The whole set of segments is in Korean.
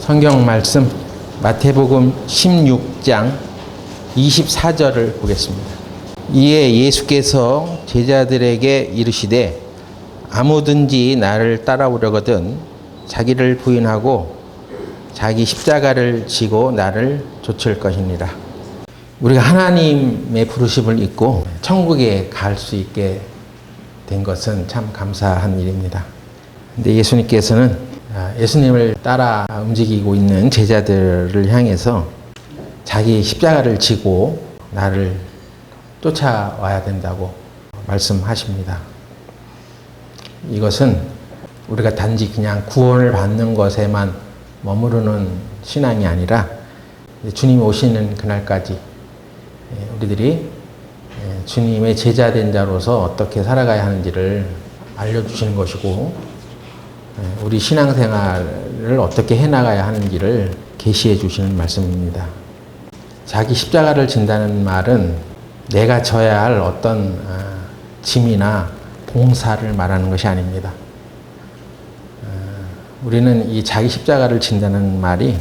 성경 말씀 마태복음 16장 24절을 보겠습니다. 이에 예수께서 제자들에게 이르시되 아무든지 나를 따라오려거든 자기를 부인하고 자기 십자가를 지고 나를 좇을 것이니라. 우리가 하나님의 부르심을 잊고 천국에 갈 수 있게 된 것은 참 감사한 일입니다. 근데 예수님께서는 예수님을 따라 움직이고 있는 제자들을 향해서 자기 십자가를 지고 나를 쫓아와야 된다고 말씀하십니다. 이것은 우리가 단지 그냥 구원을 받는 것에만 머무르는 신앙이 아니라 주님이 오시는 그날까지 우리들이 주님의 제자된 자로서 어떻게 살아가야 하는지를 알려주시는 것이고 우리 신앙생활을 어떻게 해나가야 하는지를 계시해 주시는 말씀입니다. 자기 십자가를 진다는 말은 내가 져야 할 어떤 짐이나 봉사를 말하는 것이 아닙니다. 우리는 이 자기 십자가를 진다는 말이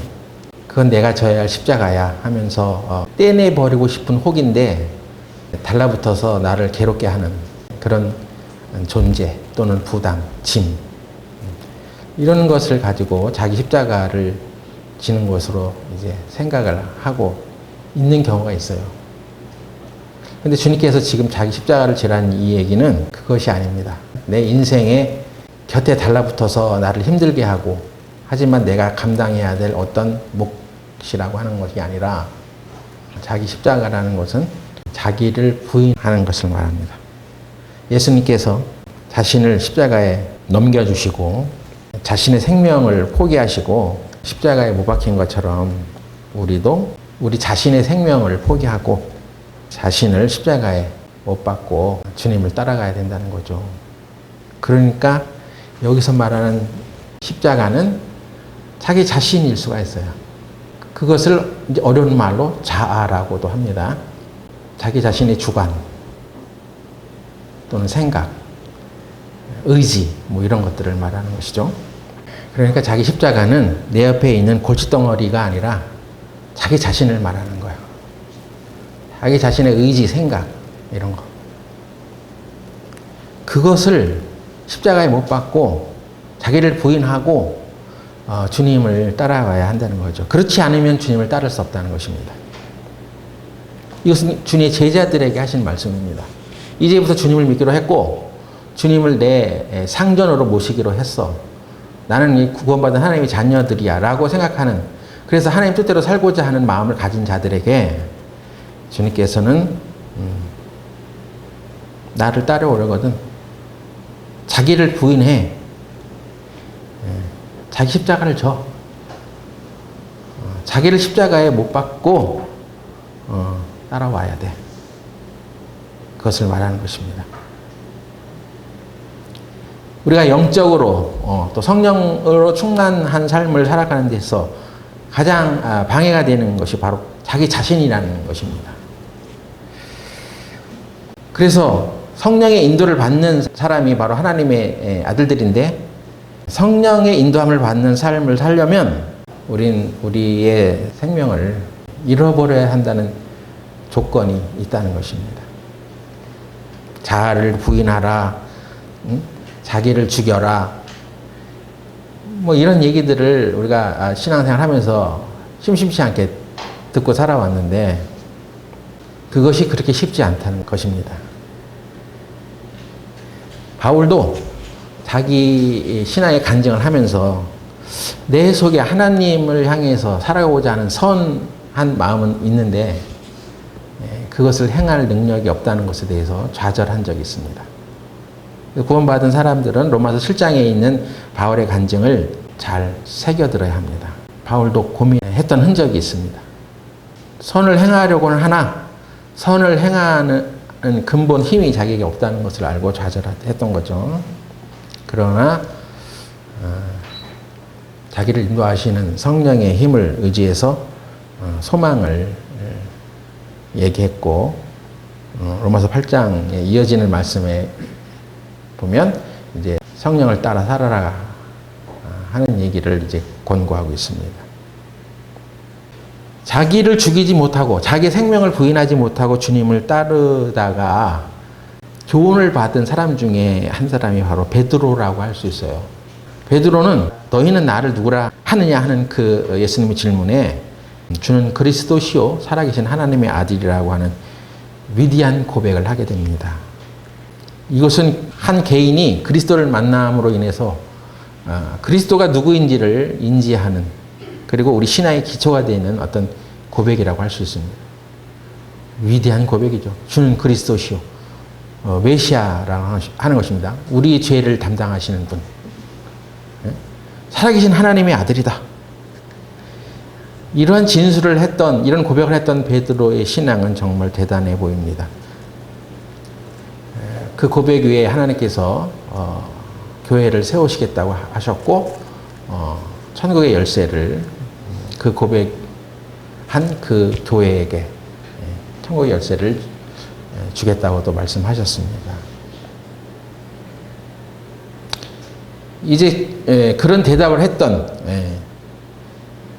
그건 내가 져야 할 십자가야 하면서 떼내버리고 싶은 혹인데 달라붙어서 나를 괴롭게 하는 그런 존재 또는 부담, 짐 이런 것을 가지고 자기 십자가를 지는 것으로 이제 생각을 하고 있는 경우가 있어요. 근데 주님께서 지금 자기 십자가를 지라는 이 얘기는 그것이 아닙니다. 내 인생에 곁에 달라붙어서 나를 힘들게 하고 하지만 내가 감당해야 될 어떤 몫이라고 하는 것이 아니라 자기 십자가라는 것은 자기를 부인하는 것을 말합니다. 예수님께서 자신을 십자가에 넘겨주시고 자신의 생명을 포기하시고 십자가에 못 박힌 것처럼 우리도 우리 자신의 생명을 포기하고 자신을 십자가에 못 박고 주님을 따라가야 된다는 거죠. 그러니까 여기서 말하는 십자가는 자기 자신일 수가 있어요. 그것을 이제 어려운 말로 자아라고도 합니다. 자기 자신의 주관 또는 생각, 의지 뭐 이런 것들을 말하는 것이죠. 그러니까 자기 십자가는 내 옆에 있는 골칫덩어리가 아니라 자기 자신을 말하는 거예요. 자기 자신의 의지, 생각 이런 거. 그것을 십자가에 못 박고 자기를 부인하고 주님을 따라가야 한다는 거죠. 그렇지 않으면 주님을 따를 수 없다는 것입니다. 이것은 주님의 제자들에게 하신 말씀입니다. 이제부터 주님을 믿기로 했고 주님을 내 상전으로 모시기로 했어. 나는 이 구원받은 하나님의 자녀들이야 라고 생각하는, 그래서 하나님 뜻대로 살고자 하는 마음을 가진 자들에게 주님께서는 나를 따라오려거든 자기를 부인해 자기 십자가를 져 자기를 십자가에 못 박고 따라와야 돼. 그것을 말하는 것입니다. 우리가 영적으로 또 성령으로 충만한 삶을 살아가는 데서 가장 방해가 되는 것이 바로 자기 자신이라는 것입니다. 그래서 성령의 인도를 받는 사람이 바로 하나님의 아들들인데 성령의 인도함을 받는 삶을 살려면 우린 우리의 생명을 잃어버려야 한다는 조건이 있다는 것입니다. 자아를 부인하라, 자기를 죽여라, 뭐 이런 얘기들을 우리가 신앙생활 하면서 심심치 않게 듣고 살아왔는데 그것이 그렇게 쉽지 않다는 것입니다. 바울도 자기 신앙의 간증을 하면서 내 속에 하나님을 향해서 살아가고자 하는 선한 마음은 있는데 그것을 행할 능력이 없다는 것에 대해서 좌절한 적이 있습니다. 구원받은 사람들은 로마서 7장에 있는 바울의 간증을 잘 새겨들어야 합니다. 바울도 고민했던 흔적이 있습니다. 선을 행하려고는 하나 선을 행하는 근본 힘이 자기에게 없다는 것을 알고 좌절했던 거죠. 그러나 자기를 인도하시는 성령의 힘을 의지해서 소망을 얘기했고 로마서 8장에 이어지는 말씀에 보면 이제 성령을 따라 살아라 하는 얘기를 이제 권고하고 있습니다. 자기를 죽이지 못하고 자기 생명을 부인하지 못하고 주님을 따르다가 교훈을 받은 사람 중에 한 사람이 바로 베드로라고 할 수 있어요. 베드로는 너희는 나를 누구라 하느냐 하는 그 예수님의 질문에 주는 그리스도시요 살아계신 하나님의 아들이라고 하는 위대한 고백을 하게 됩니다. 이것은 한 개인이 그리스도를 만남으로 인해서 그리스도가 누구인지를 인지하는, 그리고 우리 신앙의 기초가 되는 어떤 고백이라고 할 수 있습니다. 위대한 고백이죠. 주는 그리스도시요 메시아라고 하는 것입니다. 우리 죄를 담당하시는 분, 살아계신 하나님의 아들이다. 이런 진술을 했던, 이런 고백을 했던 베드로의 신앙은 정말 대단해 보입니다. 그 고백 위에 하나님께서 교회를 세우시겠다고 하셨고 천국의 열쇠를 그 고백한 그 교회에게 천국의 열쇠를 주겠다고도 말씀하셨습니다. 이제 그런 대답을 했던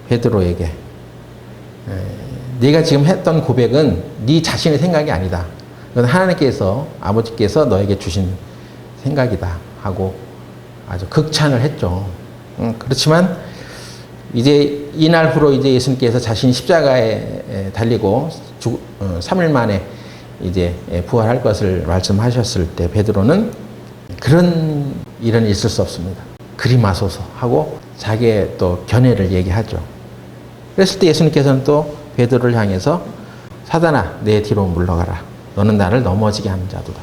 베드로에게 네가 지금 했던 고백은 네 자신의 생각이 아니다. 그건 하나님께서, 아버지께서 너에게 주신 생각이다 하고 아주 극찬을 했죠. 그렇지만 이제 이날 후로 이제 예수님께서 자신이 십자가에 달리고 3일 만에 이제 부활할 것을 말씀하셨을 때 베드로는 그런 일은 있을 수 없습니다. 그리 마소서 하고 자기의 또 견해를 얘기하죠. 그랬을 때 예수님께서는 또 베드로를 향해서 사단아 내 뒤로 물러가라. 너는 나를 넘어지게 하는 자도다.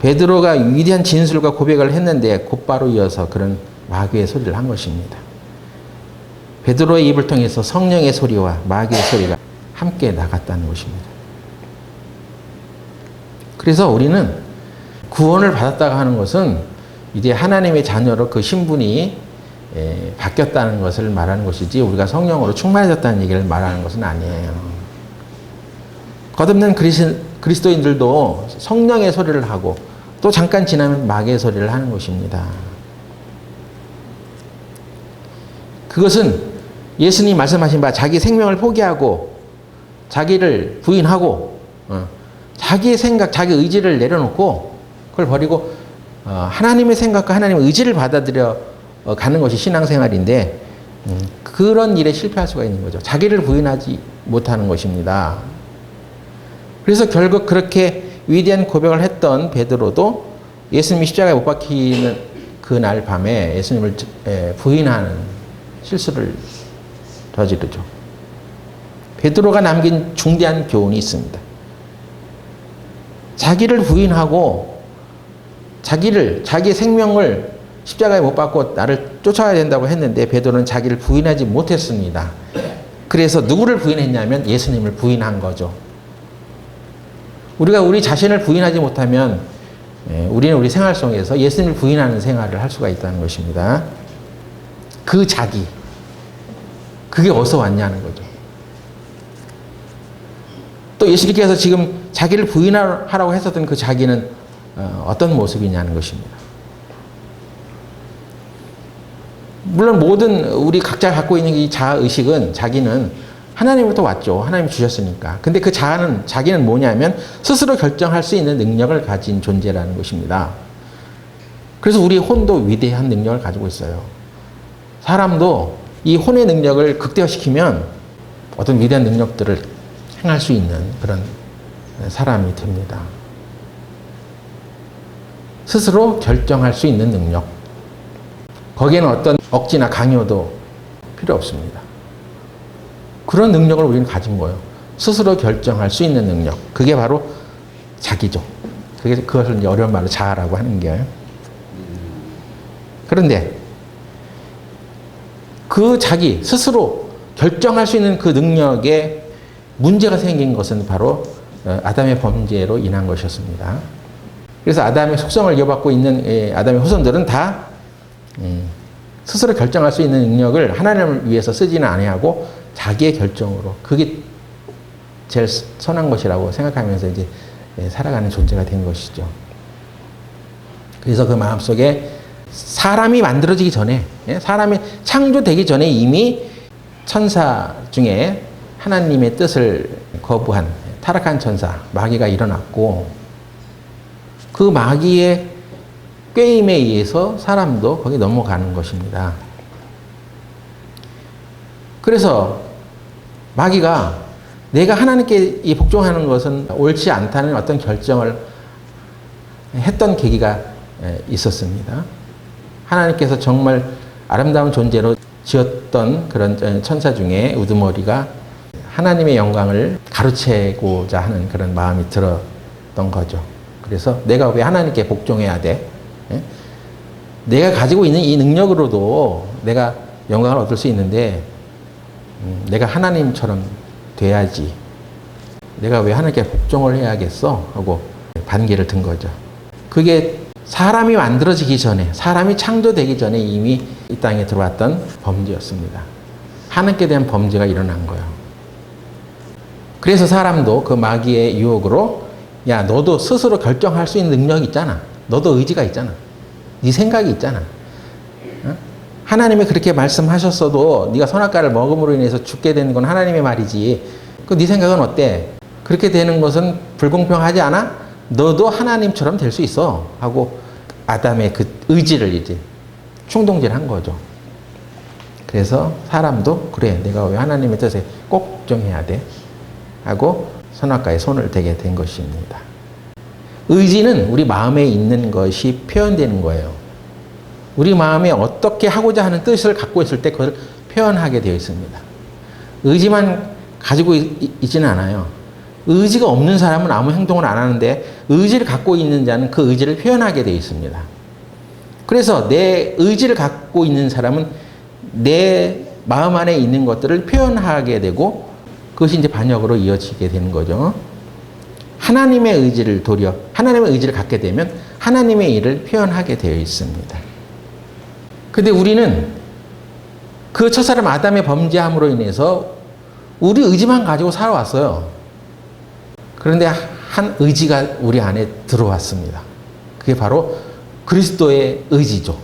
베드로가 위대한 진술과 고백을 했는데 곧바로 이어서 그런 마귀의 소리를 한 것입니다. 베드로의 입을 통해서 성령의 소리와 마귀의 소리가 함께 나갔다는 것입니다. 그래서 우리는 구원을 받았다고 하는 것은 이제 하나님의 자녀로 그 신분이 바뀌었다는 것을 말하는 것이지 우리가 성령으로 충만해졌다는 얘기를 말하는 것은 아니에요. 거듭난 그리스도인들도 성령의 소리를 하고 또 잠깐 지나면 마귀의 소리를 하는 것입니다. 그것은 예수님이 말씀하신 바 자기 생명을 포기하고 자기를 부인하고 자기의 생각, 자기 의지를 내려놓고 그걸 버리고 하나님의 생각과 하나님의 의지를 받아들여 가는 것이 신앙생활인데 그런 일에 실패할 수가 있는 거죠. 자기를 부인하지 못하는 것입니다. 그래서 결국 그렇게 위대한 고백을 했던 베드로도 예수님이 십자가에 못 박히는 그날 밤에 예수님을 부인하는 실수를 저지르죠. 베드로가 남긴 중대한 교훈이 있습니다. 자기를 부인하고 자기의 생명을 십자가에 못 박고 나를 쫓아가야 된다고 했는데 베드로는 자기를 부인하지 못했습니다. 그래서 누구를 부인했냐면 예수님을 부인한 거죠. 우리가 우리 자신을 부인하지 못하면 우리는 우리 생활 속에서 예수님을 부인하는 생활을 할 수가 있다는 것입니다. 그 자기, 그게 어디서 왔냐는 거죠. 또 예수님께서 지금 자기를 부인하라고 했었던 그 자기는 어떤 모습이냐는 것입니다. 물론 모든 우리 각자 갖고 있는 이 자아의식은 자기는 하나님부터 왔죠. 하나님이 주셨으니까. 근데 그 자기는 뭐냐면 스스로 결정할 수 있는 능력을 가진 존재라는 것입니다. 그래서 우리 혼도 위대한 능력을 가지고 있어요. 사람도 이 혼의 능력을 극대화시키면 어떤 위대한 능력들을 행할 수 있는 그런 사람이 됩니다. 스스로 결정할 수 있는 능력. 거기에는 어떤 억지나 강요도 필요 없습니다. 그런 능력을 우리는 가진 거예요. 스스로 결정할 수 있는 능력. 그게 바로 자기죠. 그것을 어려운 말로 자아라고 하는 거예요. 그런데 그 자기 스스로 결정할 수 있는 그 능력에 문제가 생긴 것은 바로 아담의 범죄로 인한 것이었습니다. 그래서 아담의 속성을 이어받고 있는 아담의 후손들은 다 스스로 결정할 수 있는 능력을 하나님을 위해서 쓰지는 아니하고 자기의 결정으로 그게 제일 선한 것이라고 생각하면서 이제 살아가는 존재가 된 것이죠. 그래서 그 마음속에 사람이 만들어지기 전에, 사람이 창조되기 전에 이미 천사 중에 하나님의 뜻을 거부한 타락한 천사 마귀가 일어났고, 그 마귀의 꾀임에 의해서 사람도 거기 넘어가는 것입니다. 그래서 마귀가 내가 하나님께 이 복종하는 것은 옳지 않다는 어떤 결정을 했던 계기가 있었습니다. 하나님께서 정말 아름다운 존재로 지었던 그런 천사 중에 우두머리가 하나님의 영광을 가로채고자 하는 그런 마음이 들었던 거죠. 그래서 내가 왜 하나님께 복종해야 돼? 내가 가지고 있는 이 능력으로도 내가 영광을 얻을 수 있는데 내가 하나님처럼 돼야지. 내가 왜 하나님께 복종을 해야겠어? 하고 반기를 든 거죠. 그게 사람이 만들어지기 전에, 사람이 창조되기 전에 이미 이 땅에 들어왔던 범죄였습니다. 하나님께 대한 범죄가 일어난 거예요. 그래서 사람도 그 마귀의 유혹으로, 야, 너도 스스로 결정할 수 있는 능력이 있잖아. 너도 의지가 있잖아. 네 생각이 있잖아. 어? 하나님이 그렇게 말씀하셨어도 네가 선악과를 먹음으로 인해서 죽게 되는 건 하나님의 말이지. 그 네 생각은 어때? 그렇게 되는 것은 불공평하지 않아? 너도 하나님처럼 될 수 있어. 하고 아담의 그 의지를 이제 충동질한 거죠. 그래서 사람도 그래, 내가 왜 하나님의 뜻에 꼭 복종해야 돼? 하고 선악과에 손을 대게 된 것입니다. 의지는 우리 마음에 있는 것이 표현되는 거예요. 우리 마음에 어떻게 하고자 하는 뜻을 갖고 있을 때 그걸 표현하게 되어 있습니다. 의지만 가지고 있지는 않아요. 의지가 없는 사람은 아무 행동을 안 하는데 의지를 갖고 있는 자는 그 의지를 표현하게 되어 있습니다. 그래서 내 의지를 갖고 있는 사람은 내 마음 안에 있는 것들을 표현하게 되고 그것이 이제 반역으로 이어지게 되는 거죠. 하나님의 의지를 도리어 하나님의 의지를 갖게 되면 하나님의 일을 표현하게 되어 있습니다. 근데 우리는 그 첫사람 아담의 범죄함으로 인해서 우리 의지만 가지고 살아왔어요. 그런데 한 의지가 우리 안에 들어왔습니다. 그게 바로 그리스도의 의지죠.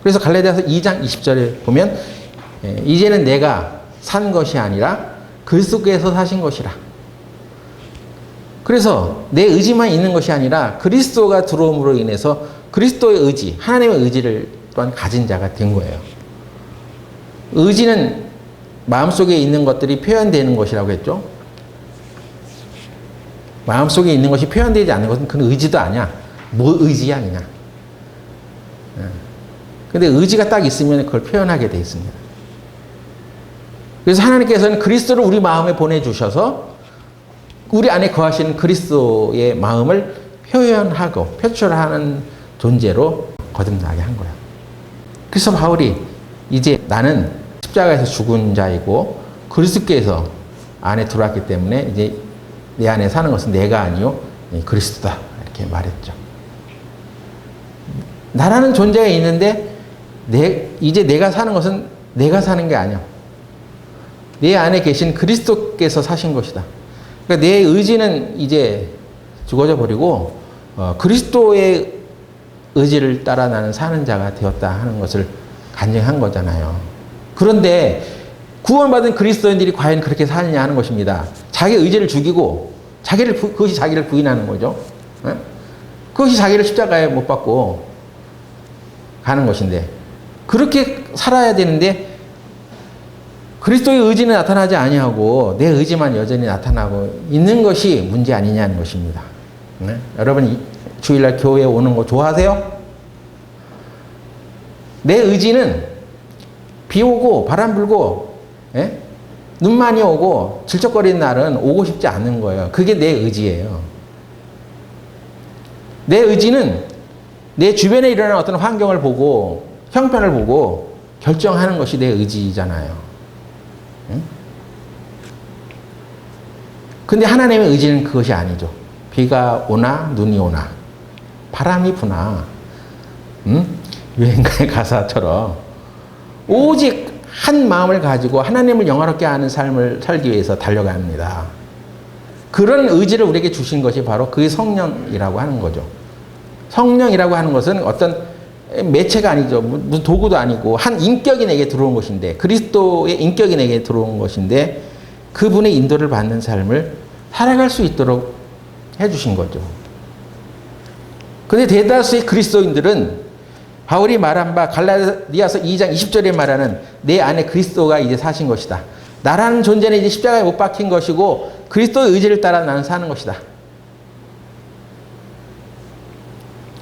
그래서 갈라디아서 2장 20절에 보면 이제는 내가 산 것이 아니라 그리스도께서 사신 것이라. 그래서 내 의지만 있는 것이 아니라 그리스도가 들어옴으로 인해서 그리스도의 의지, 하나님의 의지를 또한 가진 자가 된 거예요. 의지는 마음속에 있는 것들이 표현되는 것이라고 했죠. 마음속에 있는 것이 표현되지 않는 것은 그건 의지도 아니야. 뭐 의지야 그냥. 근데 의지가 딱 있으면 그걸 표현하게 돼 있습니다. 그래서 하나님께서는 그리스도를 우리 마음에 보내주셔서 우리 안에 거하시는 그리스도의 마음을 표현하고 표출하는 존재로 거듭나게 한 거예요. 그래서 바울이 이제 나는 십자가에서 죽은 자이고 그리스도께서 안에 들어왔기 때문에 이제 내 안에 사는 것은 내가 아니요 그리스도다 이렇게 말했죠. 나라는 존재가 있는데 이제 내가 사는 것은 내가 사는 게 아니야. 내 안에 계신 그리스도께서 사신 것이다. 그러니까 내 의지는 이제 죽어져 버리고 그리스도의 의지를 따라 나는 사는 자가 되었다 하는 것을 간증한 거잖아요. 그런데 구원받은 그리스도인들이 과연 그렇게 사느냐 하는 것입니다. 자기 의지를 죽이고 그것이 자기를 부인하는 거죠. 그것이 자기를 십자가에 못 박고 가는 것인데 그렇게 살아야 되는데 그리스도의 의지는 나타나지 아니하고 내 의지만 여전히 나타나고 있는 것이 문제 아니냐는 것입니다. 네? 여러분 주일날 교회에 오는 거 좋아하세요? 내 의지는 비 오고 바람 불고 눈 많이 오고 질척거리는 날은 오고 싶지 않은 거예요. 그게 내 의지예요. 내 의지는 내 주변에 일어나는 어떤 환경을 보고 형편을 보고 결정하는 것이 내 의지잖아요. 근데 하나님의 의지는 그것이 아니죠. 비가 오나 눈이 오나 바람이 부나 유행가의 가사처럼 오직 한 마음을 가지고 하나님을 영화롭게 하는 삶을 살기 위해서 달려갑니다. 그런 의지를 우리에게 주신 것이 바로 그게 성령이라고 하는 거죠. 성령이라고 하는 것은 어떤 매체가 아니죠. 무슨 도구도 아니고 한 인격이 내게 들어온 것인데, 그리스도의 인격이 내게 들어온 것인데, 그분의 인도를 받는 삶을 살아갈 수 있도록 해주신 거죠. 근데 대다수의 그리스도인들은 바울이 말한 바 갈라디아서 2장 20절에 말하는 내 안에 그리스도가 이제 사신 것이다. 나라는 존재는 이제 십자가에 못 박힌 것이고 그리스도의 의지를 따라 나는 사는 것이다.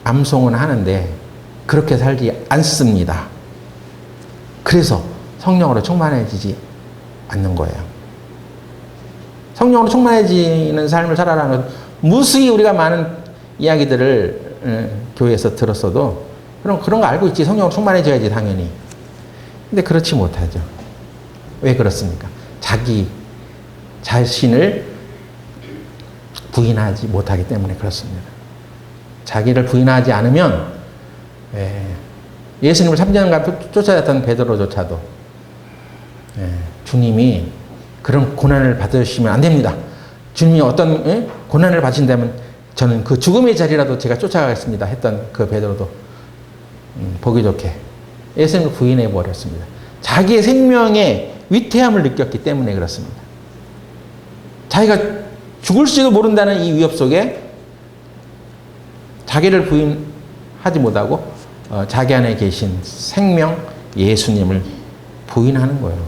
암송은 하는데 그렇게 살지 않습니다. 그래서 성령으로 충만해지지 않는 거예요. 성령으로 충만해지는 삶을 살아라는 것은 무수히 우리가 많은 이야기들을 교회에서 들었어도 그런 거 알고 있지. 성령으로 충만해져야지 당연히. 근데 그렇지 못하죠. 왜 그렇습니까? 자기 자신을 부인하지 못하기 때문에 그렇습니다. 자기를 부인하지 않으면 예수님을 3년간 쫓아다녔던 베드로조차도 주님이 그런 고난을 받으시면 안 됩니다. 주님이 어떤 고난을 받으신다면 저는 그 죽음의 자리라도 제가 쫓아가겠습니다 했던 그 베드로도 보기 좋게 예수님을 부인해 버렸습니다. 자기의 생명의 위태함을 느꼈기 때문에 그렇습니다. 자기가 죽을지도 모른다는 이 위협 속에 자기를 부인하지 못하고 자기 안에 계신 생명 예수님을 부인하는 거예요.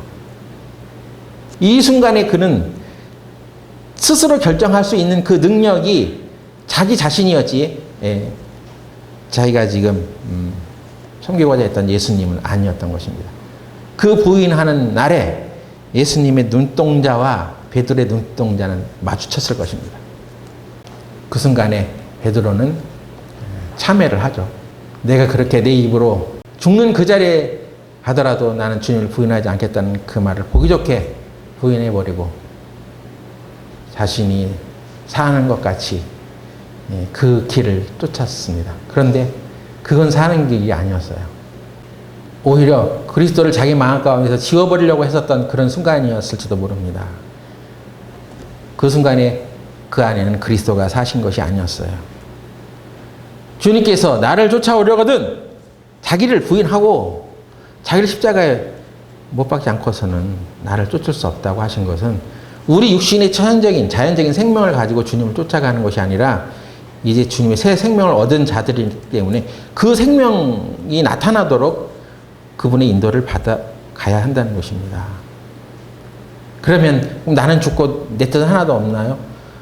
이 순간에 그는 스스로 결정할 수 있는 그 능력이 자기 자신이었지 자기가 지금 섬기고자 했던 예수님은 아니었던 것입니다. 그 부인하는 날에 예수님의 눈동자와 베드로의 눈동자는 마주쳤을 것입니다. 그 순간에 베드로는 참회를 하죠. 내가 그렇게 내 입으로 죽는 그 자리에 가더라도 나는 주님을 부인하지 않겠다는 그 말을 보기 좋게 부인해버리고 자신이 사는 것 같이 그 길을 쫓았습니다. 그런데 그건 사는 길이 아니었어요. 오히려 그리스도를 자기 마음 가운데서 지워버리려고 했었던 그런 순간이었을지도 모릅니다. 그 순간에 그 안에는 그리스도가 사신 것이 아니었어요. 주님께서 나를 쫓아오려거든 자기를 부인하고 자기를 십자가에 못 박지 않고서는 나를 쫓을 수 없다고 하신 것은 우리 육신의 자연적인 생명을 가지고 주님을 쫓아가는 것이 아니라 이제 주님의 새 생명을 얻은 자들이기 때문에 그 생명이 나타나도록 그분의 인도를 받아가야 한다는 것입니다. 그러면 나는 죽고 내 뜻은 하나도 없나요?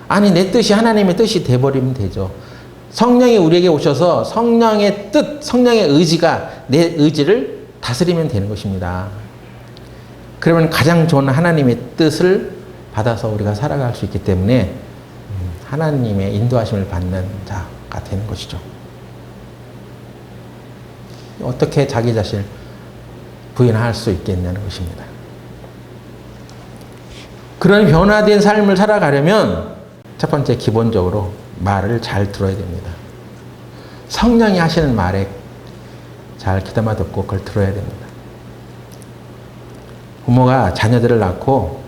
아니, 내 뜻이 하나님의 뜻이 돼버리면 되죠. 성령이 우리에게 오셔서 성령의 뜻, 성령의 의지가 내 의지를 다스리면 되는 것입니다. 그러면 가장 좋은 하나님의 뜻을 받아서 우리가 살아갈 수 있기 때문에 하나님의 인도하심을 받는 자가 되는 것이죠. 어떻게 자기 자신을 부인할 수 있겠냐는 것입니다. 그런 변화된 삶을 살아가려면 첫 번째 기본적으로 말을 잘 들어야 됩니다. 성령이 하시는 말에 잘 귀담아 듣고 그걸 들어야 됩니다. 부모가 자녀들을 낳고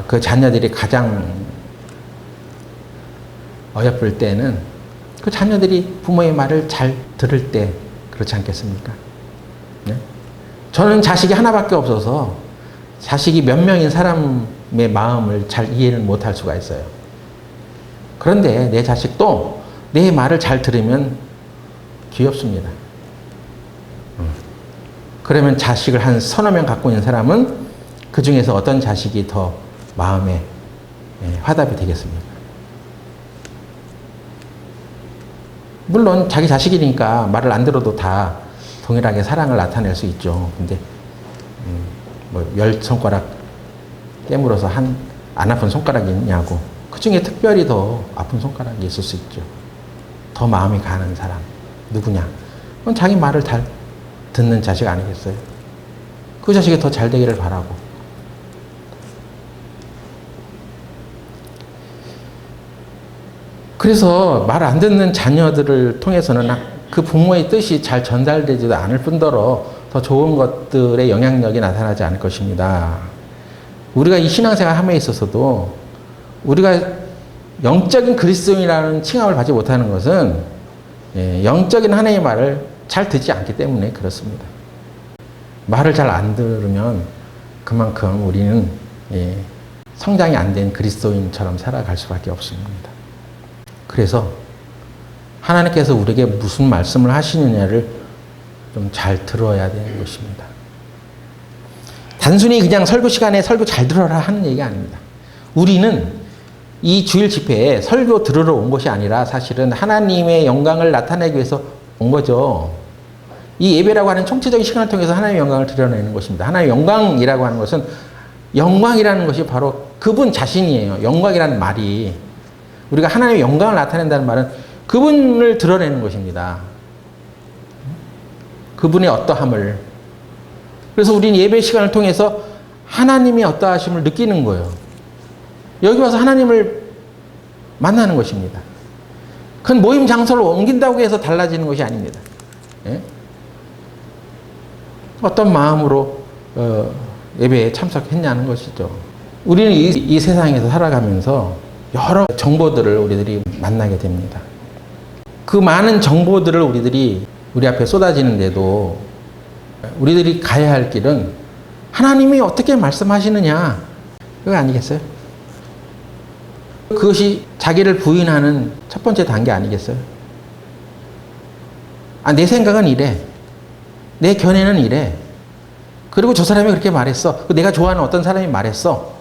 그 자녀들이 가장 어여쁠 때는 그 자녀들이 부모의 말을 잘 들을 때 그렇지 않겠습니까? 네? 저는 자식이 하나밖에 없어서 자식이 몇 명인 사람의 마음을 잘 이해는 못할 수가 있어요. 그런데 내 자식도 내 말을 잘 들으면 귀엽습니다. 그러면 자식을 한 서너 명 갖고 있는 사람은 그 중에서 어떤 자식이 더 마음에 화답이 되겠습니까? 물론 자기 자식이니까 말을 안 들어도 다 동일하게 사랑을 나타낼 수 있죠. 근데 뭐 10손가락 깨물어서 안 아픈 손가락이 있냐고. 그 중에 특별히 더 아픈 손가락이 있을 수 있죠. 더 마음이 가는 사람 누구냐? 그건 자기 말을 잘 듣는 자식 아니겠어요? 그 자식이 더 잘 되기를 바라고. 그래서 말 안 듣는 자녀들을 통해서는 그 부모의 뜻이 잘 전달되지도 않을 뿐더러 더 좋은 것들의 영향력이 나타나지 않을 것입니다. 우리가 이 신앙생활 함에 있어서도 우리가 영적인 그리스도인이라는 칭함을 받지 못하는 것은 영적인 하나님의 말을 잘 듣지 않기 때문에 그렇습니다. 말을 잘 안 들으면 그만큼 우리는 성장이 안 된 그리스도인처럼 살아갈 수밖에 없습니다. 그래서 하나님께서 우리에게 무슨 말씀을 하시느냐를 좀 잘 들어야 되는 것입니다. 단순히 그냥 설교 시간에 설교 잘 들어라 하는 얘기가 아닙니다. 우리는 이 주일 집회에 설교 들으러 온 것이 아니라 사실은 하나님의 영광을 나타내기 위해서 온 거죠. 이 예배라고 하는 총체적인 시간을 통해서 하나님의 영광을 드러내는 것입니다. 하나님의 영광이라고 하는 것은 영광이라는 것이 바로 그분 자신이에요. 영광이라는 말이 우리가 하나님의 영광을 나타낸다는 말은 그분을 드러내는 것입니다. 그분의 어떠함을. 그래서 우리는 예배 시간을 통해서 하나님의 어떠하심을 느끼는 거예요. 여기 와서 하나님을 만나는 것입니다. 그건 모임 장소를 옮긴다고 해서 달라지는 것이 아닙니다. 예? 어떤 마음으로 예배에 참석했냐는 것이죠. 우리는 이 세상에서 살아가면서 여러 정보들을 우리들이 만나게 됩니다. 그 많은 정보들을 우리들이 우리 앞에 쏟아지는데도 우리들이 가야 할 길은 하나님이 어떻게 말씀하시느냐 그거 아니겠어요? 그것이 자기를 부인하는 첫 번째 단계 아니겠어요? 내 생각은 이래. 내 견해는 이래. 그리고 저 사람이 그렇게 말했어. 내가 좋아하는 어떤 사람이 말했어.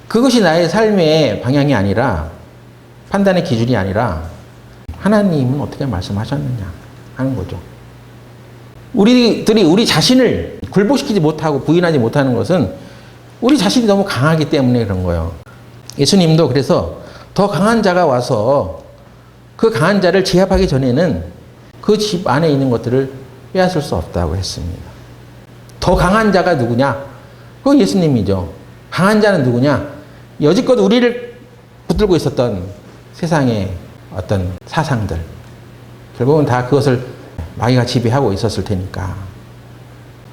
그것이 나의 삶의 방향이 아니라, 판단의 기준이 아니라 하나님은 어떻게 말씀하셨느냐 하는 거죠. 우리들이 우리 자신을 굴복시키지 못하고 부인하지 못하는 것은 우리 자신이 너무 강하기 때문에 그런 거예요. 예수님도 그래서 더 강한 자가 와서 그 강한 자를 제압하기 전에는 그 집 안에 있는 것들을 빼앗을 수 없다고 했습니다. 더 강한 자가 누구냐? 그건 예수님이죠. 강한 자는 누구냐? 여지껏 우리를 붙들고 있었던 세상의 어떤 사상들. 결국은 다 그것을 마귀가 지배하고 있었을 테니까.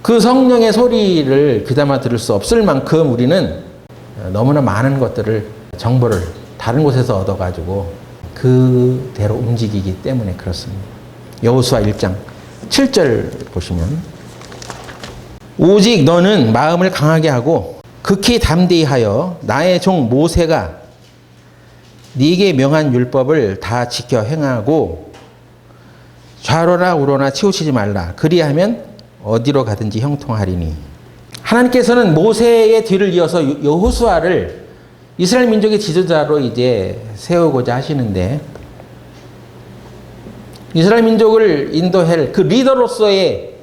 그 성령의 소리를 귀담아 들을 수 없을 만큼 우리는 너무나 많은 것들을, 정보를 다른 곳에서 얻어가지고 그대로 움직이기 때문에 그렇습니다. 여호수아 1장 7절 보시면, 오직 너는 마음을 강하게 하고 극히 담대히 하여 나의 종 모세가 네게 명한 율법을 다 지켜 행하고 좌로나 우로나 치우치지 말라. 그리하면 어디로 가든지 형통하리니. 하나님께서는 모세의 뒤를 이어서 여호수아를 이스라엘 민족의 지도자로 이제 세우고자 하시는데, 이스라엘 민족을 인도할 그 리더로서의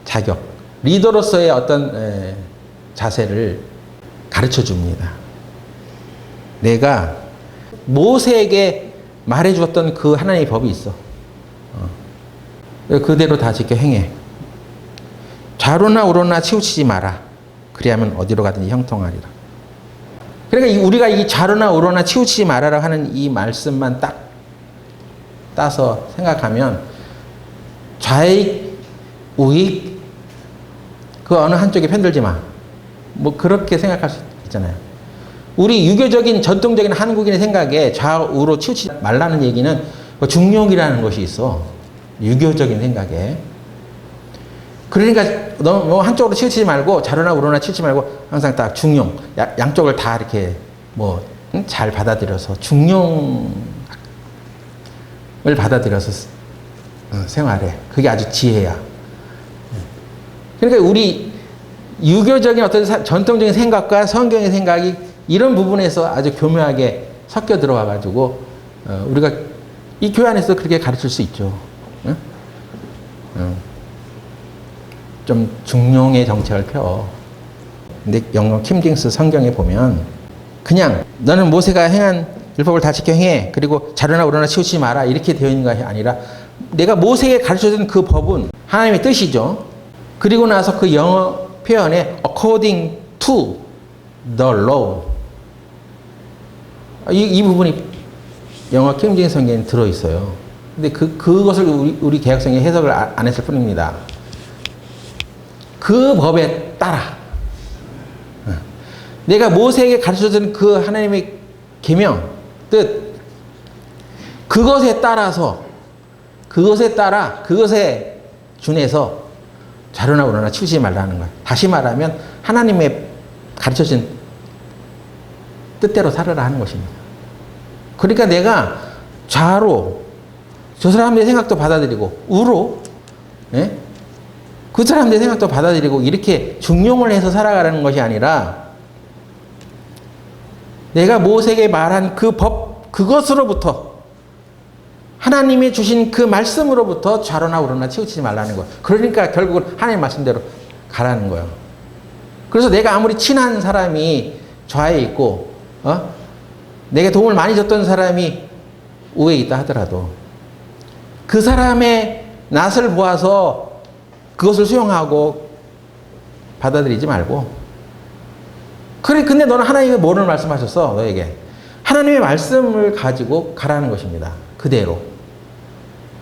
자격, 리더로서의 어떤 자세를 가르쳐 줍니다. 내가 모세에게 말해 주었던 그 하나님의 법이 있어. 그대로 다 지켜 행해. 좌로나 우로나 치우치지 마라. 그리하면 어디로 가든지 형통하리라. 그러니까 우리가 이 좌로나 우로나 치우치지 말아라 하는 이 말씀만 딱 따서 생각하면 좌익, 우익, 그 어느 한쪽에 편들지 마. 뭐 그렇게 생각할 수 있잖아요. 우리 유교적인 전통적인 한국인의 생각에 좌우로 치우치지 말라는 얘기는 중용이라는 것이 있어. 유교적인 생각에. 그러니까 너무 한쪽으로 치우치지 말고 좌로나 우로나 치우치지 말고 항상 딱 중용, 양쪽을 다 이렇게 잘 받아들여서 중용을 받아들여서 생활해. 그게 아주 지혜야. 그러니까 우리 유교적인 어떤 전통적인 생각과 성경의 생각이 이런 부분에서 아주 교묘하게 섞여 들어와 가지고 우리가 이 교회 안에서 그렇게 가르칠 수 있죠. 좀 중용의 정책을 펴. 근데 영어 킴징스 성경에 보면 그냥 너는 모세가 행한 율법을 다 지켜 행해. 그리고 좌로나 우로나 치우치지 마라. 이렇게 되어 있는 것이 아니라 내가 모세에게 가르쳐준 그 법은 하나님의 뜻이죠. 그리고 나서 그 영어 표현에 according to the law. 이 부분이 영어 킹제임스 성경에 들어있어요. 근데 그것을 우리 개혁성에 해석을 안 했을 뿐입니다. 그 법에 따라 내가 모세에게 가르쳐준 그 하나님의 계명, 뜻, 그것에 따라서 그것에 따라 그것에 준해서 좌로나 우로나 치우치지 말라는 거야. 다시 말하면 하나님의 가르쳐진 뜻대로 살아라 하는 것입니다. 그러니까 내가 좌로 저 사람들의 생각도 받아들이고 우로 예? 그 사람들의 생각도 받아들이고 이렇게 중용을 해서 살아가라는 것이 아니라 내가 모세에게 말한 그 법 그것으로부터 하나님이 주신 그 말씀으로부터 좌로나 우로나 치우치지 말라는 거예요. 그러니까 결국은 하나님 말씀대로 가라는 거예요. 그래서 내가 아무리 친한 사람이 좌에 있고 내게 도움을 많이 줬던 사람이 우에 있다 하더라도 그 사람의 낯을 보아서 그것을 수용하고 받아들이지 말고 그래 근데 너는 하나님이 뭐를 말씀하셨어 너에게 하나님의 말씀을 가지고 가라는 것입니다. 그대로.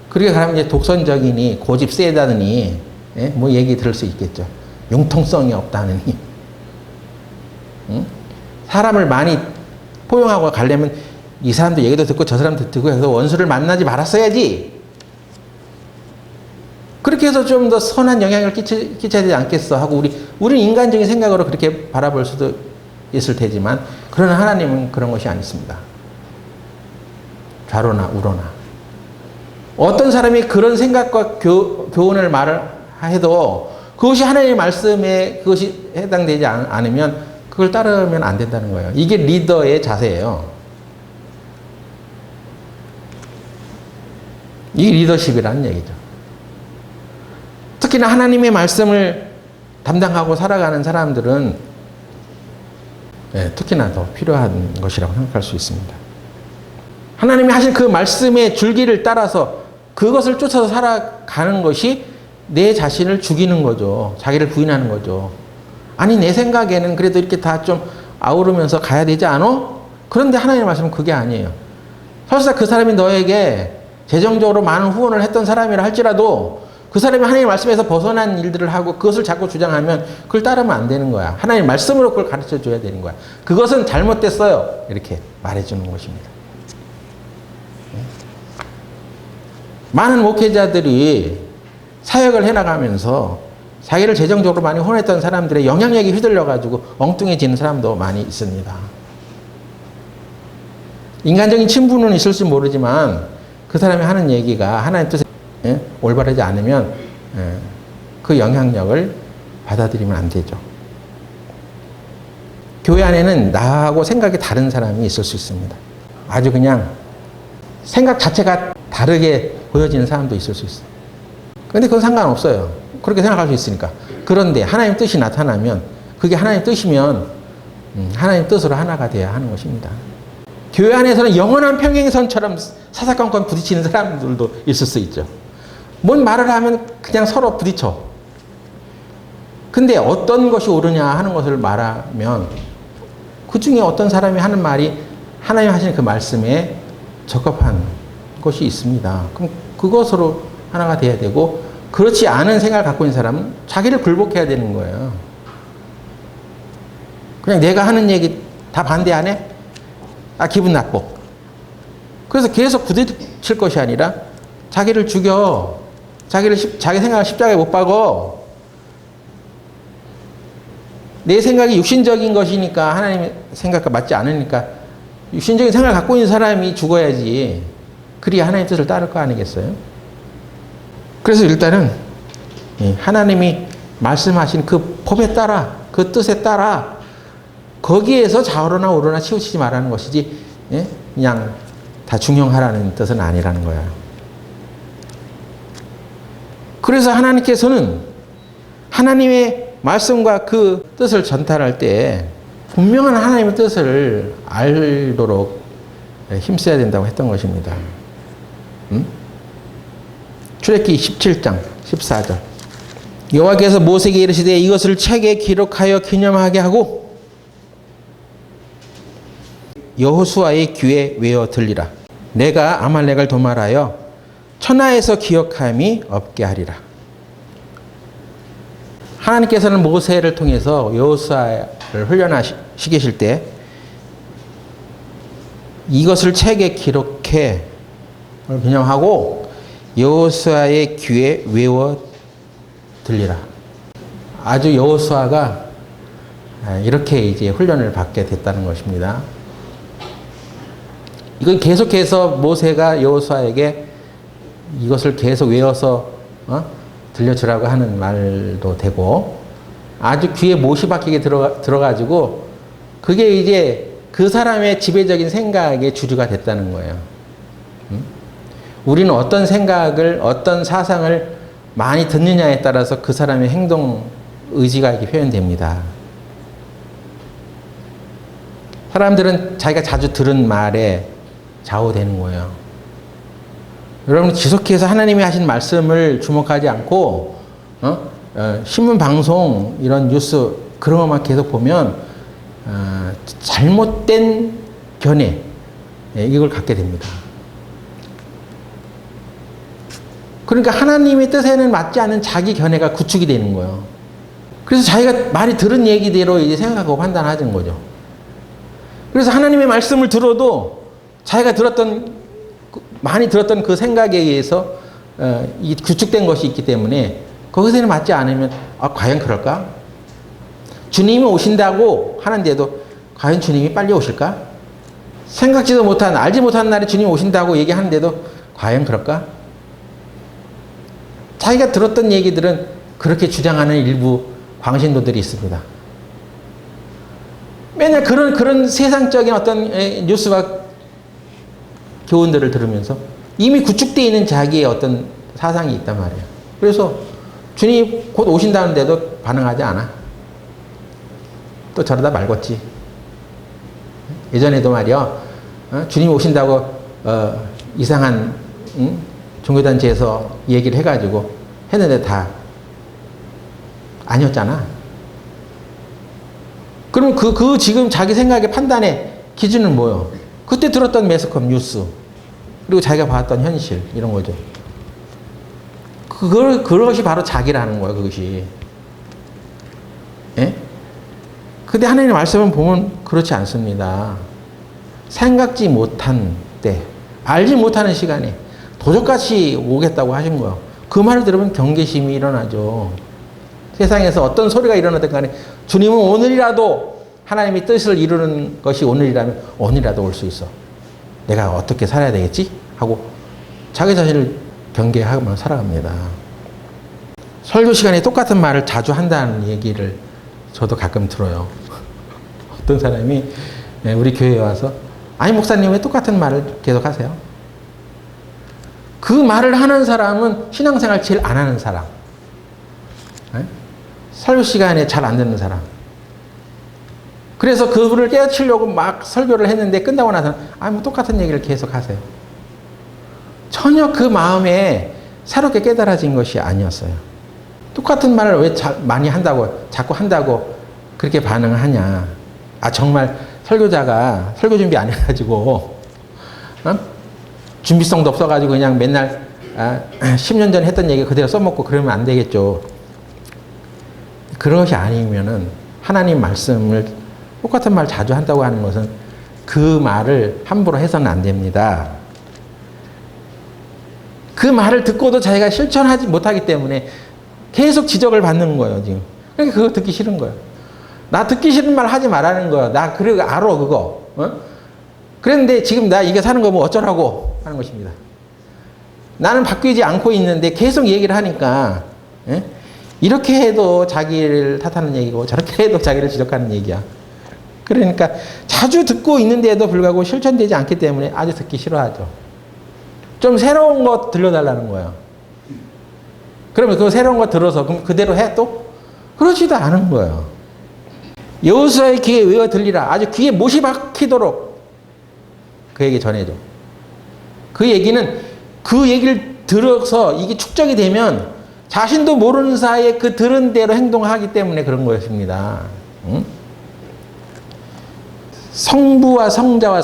그렇게 가면 이제 독선적이니 고집 세다느니 예? 뭐 얘기 들을 수 있겠죠. 융통성이 없다느니 응? 사람을 많이 포용하고 가려면 이 사람도 얘기도 듣고 저 사람도 듣고 해서 원수를 만나지 말았어야지. 그렇게 해서 좀 더 선한 영향을 끼쳐야 되지 않겠어 하고 우리는 인간적인 생각으로 그렇게 바라볼 수도 있을 테지만 그러나 하나님은 그런 것이 아니십니다. 좌로나 우로나 어떤 사람이 그런 생각과 교훈을 말을 해도 그것이 하나님의 말씀에 그것이 해당되지 않으면 그걸 따르면 안 된다는 거예요. 이게 리더의 자세예요. 이 리더십이라는 얘기죠. 특히나 하나님의 말씀을 담당하고 살아가는 사람들은 특히나 더 필요한 것이라고 생각할 수 있습니다. 하나님이 하신 그 말씀의 줄기를 따라서 그것을 쫓아서 살아가는 것이 내 자신을 죽이는 거죠. 자기를 부인하는 거죠. 아니 내 생각에는 그래도 이렇게 다 좀 아우르면서 가야 되지 않아? 그런데 하나님의 말씀은 그게 아니에요. 설사 그 사람이 너에게 재정적으로 많은 후원을 했던 사람이라 할지라도 그 사람이 하나님의 말씀에서 벗어난 일들을 하고 그것을 자꾸 주장하면 그걸 따르면 안 되는 거야. 하나님의 말씀으로 그걸 가르쳐 줘야 되는 거야. 그것은 잘못됐어요. 이렇게 말해주는 것입니다. 많은 목회자들이 사역을 해나가면서 자기를 재정적으로 많이 후원했던 사람들의 영향력이 휘둘려가지고 엉뚱해지는 사람도 많이 있습니다. 인간적인 친분은 있을지 모르지만 그 사람이 하는 얘기가 하나님 뜻에 올바르지 않으면 그 영향력을 받아들이면 안 되죠. 교회 안에는 나하고 생각이 다른 사람이 있을 수 있습니다. 아주 그냥 생각 자체가 다르게 보여지는 사람도 있을 수 있어요. 그런데 그건 상관없어요. 그렇게 생각할 수 있으니까. 그런데 하나님 뜻이 나타나면 그게 하나님 뜻이면 하나님 뜻으로 하나가 돼야 하는 것입니다. 교회 안에서는 영원한 평행선처럼 사사건건 부딪히는 사람들도 있을 수 있죠. 뭔 말을 하면 그냥 서로 부딪혀. 근데 어떤 것이 옳으냐 하는 것을 말하면 그 중에 어떤 사람이 하는 말이 하나님 하시는 그 말씀에 적합한 것이 있습니다. 그럼 그것으로 하나가 돼야 되고 그렇지 않은 생각을 갖고 있는 사람은 자기를 굴복해야 되는 거예요. 그냥 내가 하는 얘기 다 반대 안 해? 아, 기분 나빠. 그래서 계속 부딪힐 것이 아니라 자기를 죽여. 자기 생각을 십자가에 못 박어. 내 생각이 육신적인 것이니까 하나님의 생각과 맞지 않으니까 육신적인 생각을 갖고 있는 사람이 죽어야지. 그래야 하나님의 뜻을 따를 거 아니겠어요? 그래서 일단은 하나님이 말씀하신 그 법에 따라 그 뜻에 따라 거기에서 좌우로나 우로나 치우치지 말라는 것이지 그냥 다 중용하라는 뜻은 아니라는 거예요. 그래서 하나님께서는 하나님의 말씀과 그 뜻을 전달할 때 분명한 하나님의 뜻을 알도록 힘써야 된다고 했던 것입니다. 출애굽기 17장 14절 여호와께서 모세에게 이르시되 이것을 책에 기록하여 기념하게 하고 여호수아의 귀에 외어 들리라. 내가 아말렉을 도말하여 천하에서 기억함이 없게 하리라. 하나님께서는 모세를 통해서 여호수아를 훈련시키실 때 이것을 책에 기록해 기념하고 여호수아의 귀에 외워 들리라. 아주 여호수아가 이렇게 이제 훈련을 받게 됐다는 것입니다. 이건 계속해서 모세가 여호수아에게 이것을 계속 외워서 들려주라고 하는 말도 되고, 아주 귀에 못이 박히게 들어가지고 그게 이제 그 사람의 지배적인 생각의 주류가 됐다는 거예요. 우리는 어떤 생각을, 어떤 사상을 많이 듣느냐에 따라서 그 사람의 행동, 의지가 이렇게 표현됩니다. 사람들은 자기가 자주 들은 말에 좌우되는 거예요. 여러분, 지속해서 하나님이 하신 말씀을 주목하지 않고 신문, 방송, 이런 뉴스 그런 것만 계속 보면 잘못된 견해, 이걸 갖게 됩니다. 그러니까 하나님의 뜻에는 맞지 않는 자기 견해가 구축이 되는 거예요. 그래서 자기가 많이 들은 얘기대로 이제 생각하고 판단하는 거죠. 그래서 하나님의 말씀을 들어도 자기가 많이 들었던 그 생각에 의해서 이 구축된 것이 있기 때문에 거기서는 맞지 않으면 과연 그럴까? 주님이 오신다고 하는데도 과연 주님이 빨리 오실까? 생각지도 못한, 알지 못한 날에 주님이 오신다고 얘기하는데도 과연 그럴까? 자기가 들었던 얘기들은 그렇게 주장하는 일부 광신도들이 있습니다. 맨날 그런 세상적인 어떤 뉴스와 교훈들을 들으면서 이미 구축되어 있는 자기의 어떤 사상이 있단 말이에요. 그래서 주님이 곧 오신다는데도 반응하지 않아. 또 저러다 말겠지. 예전에도 말이요, 주님이 오신다고 이상한 종교단체에서 얘기를 해가지고 했는데 다 아니었잖아. 그럼 그 지금 자기 생각의 판단의 기준은 뭐예요? 그때 들었던 매스컴 뉴스, 그리고 자기가 봤던 현실, 이런 거죠. 그것이 바로 자기라는 거예요, 그것이. 예? 근데 하나님의 말씀을 보면 그렇지 않습니다. 생각지 못한 때, 알지 못하는 시간에 도적같이 오겠다고 하신 거예요. 그 말을 들으면 경계심이 일어나죠. 세상에서 어떤 소리가 일어나든 간에 주님은 오늘이라도 하나님의 뜻을 이루는 것이 오늘이라면 오늘이라도 올 수 있어. 내가 어떻게 살아야 되겠지? 하고 자기 자신을 경계하며 살아갑니다. 설교 시간에 똑같은 말을 자주 한다는 얘기를 저도 가끔 들어요. 어떤 사람이 우리 교회에 와서, 아니 목사님 왜 똑같은 말을 계속 하세요? 그 말을 하는 사람은 신앙생활 제일 안 하는 사람. 설교 시간에 잘 안 듣는 사람. 그래서 그분을 깨우치려고 막 설교를 했는데 끝나고 나서는 뭐 똑같은 얘기를 계속 하세요. 전혀 그 마음에 새롭게 깨달아진 것이 아니었어요. 똑같은 말을 왜 많이 한다고, 자꾸 한다고 그렇게 반응하냐. 정말 설교자가 설교 준비 안 해가지고, 준비성도 없어가지고 그냥 맨날 10년 전에 했던 얘기 그대로 써먹고 그러면 안 되겠죠. 그런 것이 아니면은 하나님 말씀을 똑같은 말 자주 한다고 하는 것은 그 말을 함부로 해서는 안 됩니다. 그 말을 듣고도 자기가 실천하지 못하기 때문에 계속 지적을 받는 거예요, 지금. 그러니까 그거 듣기 싫은 거예요. 나 듣기 싫은 말 하지 말라는 거야. 나 그래 알아, 그거. 그랬는데 지금 나 이게 사는 거 뭐 어쩌라고 하는 것입니다. 나는 바뀌지 않고 있는데 계속 얘기를 하니까, 이렇게 해도 자기를 탓하는 얘기고 저렇게 해도 자기를 지적하는 얘기야. 그러니까 자주 듣고 있는데도 불구하고 실천되지 않기 때문에 아주 듣기 싫어하죠. 좀 새로운 거 들려달라는 거예요. 그러면 그 새로운 거 들어서 그럼 그대로 해 또? 그러지도 않은 거예요. 여호수아의 귀에 외워 들리라. 아주 귀에 못이 박히도록 그에게 전해줘. 그 얘기는 그 얘기를 들어서 이게 축적이 되면 자신도 모르는 사이에 그 들은 대로 행동하기 때문에 그런 것입니다. 성부와 성자와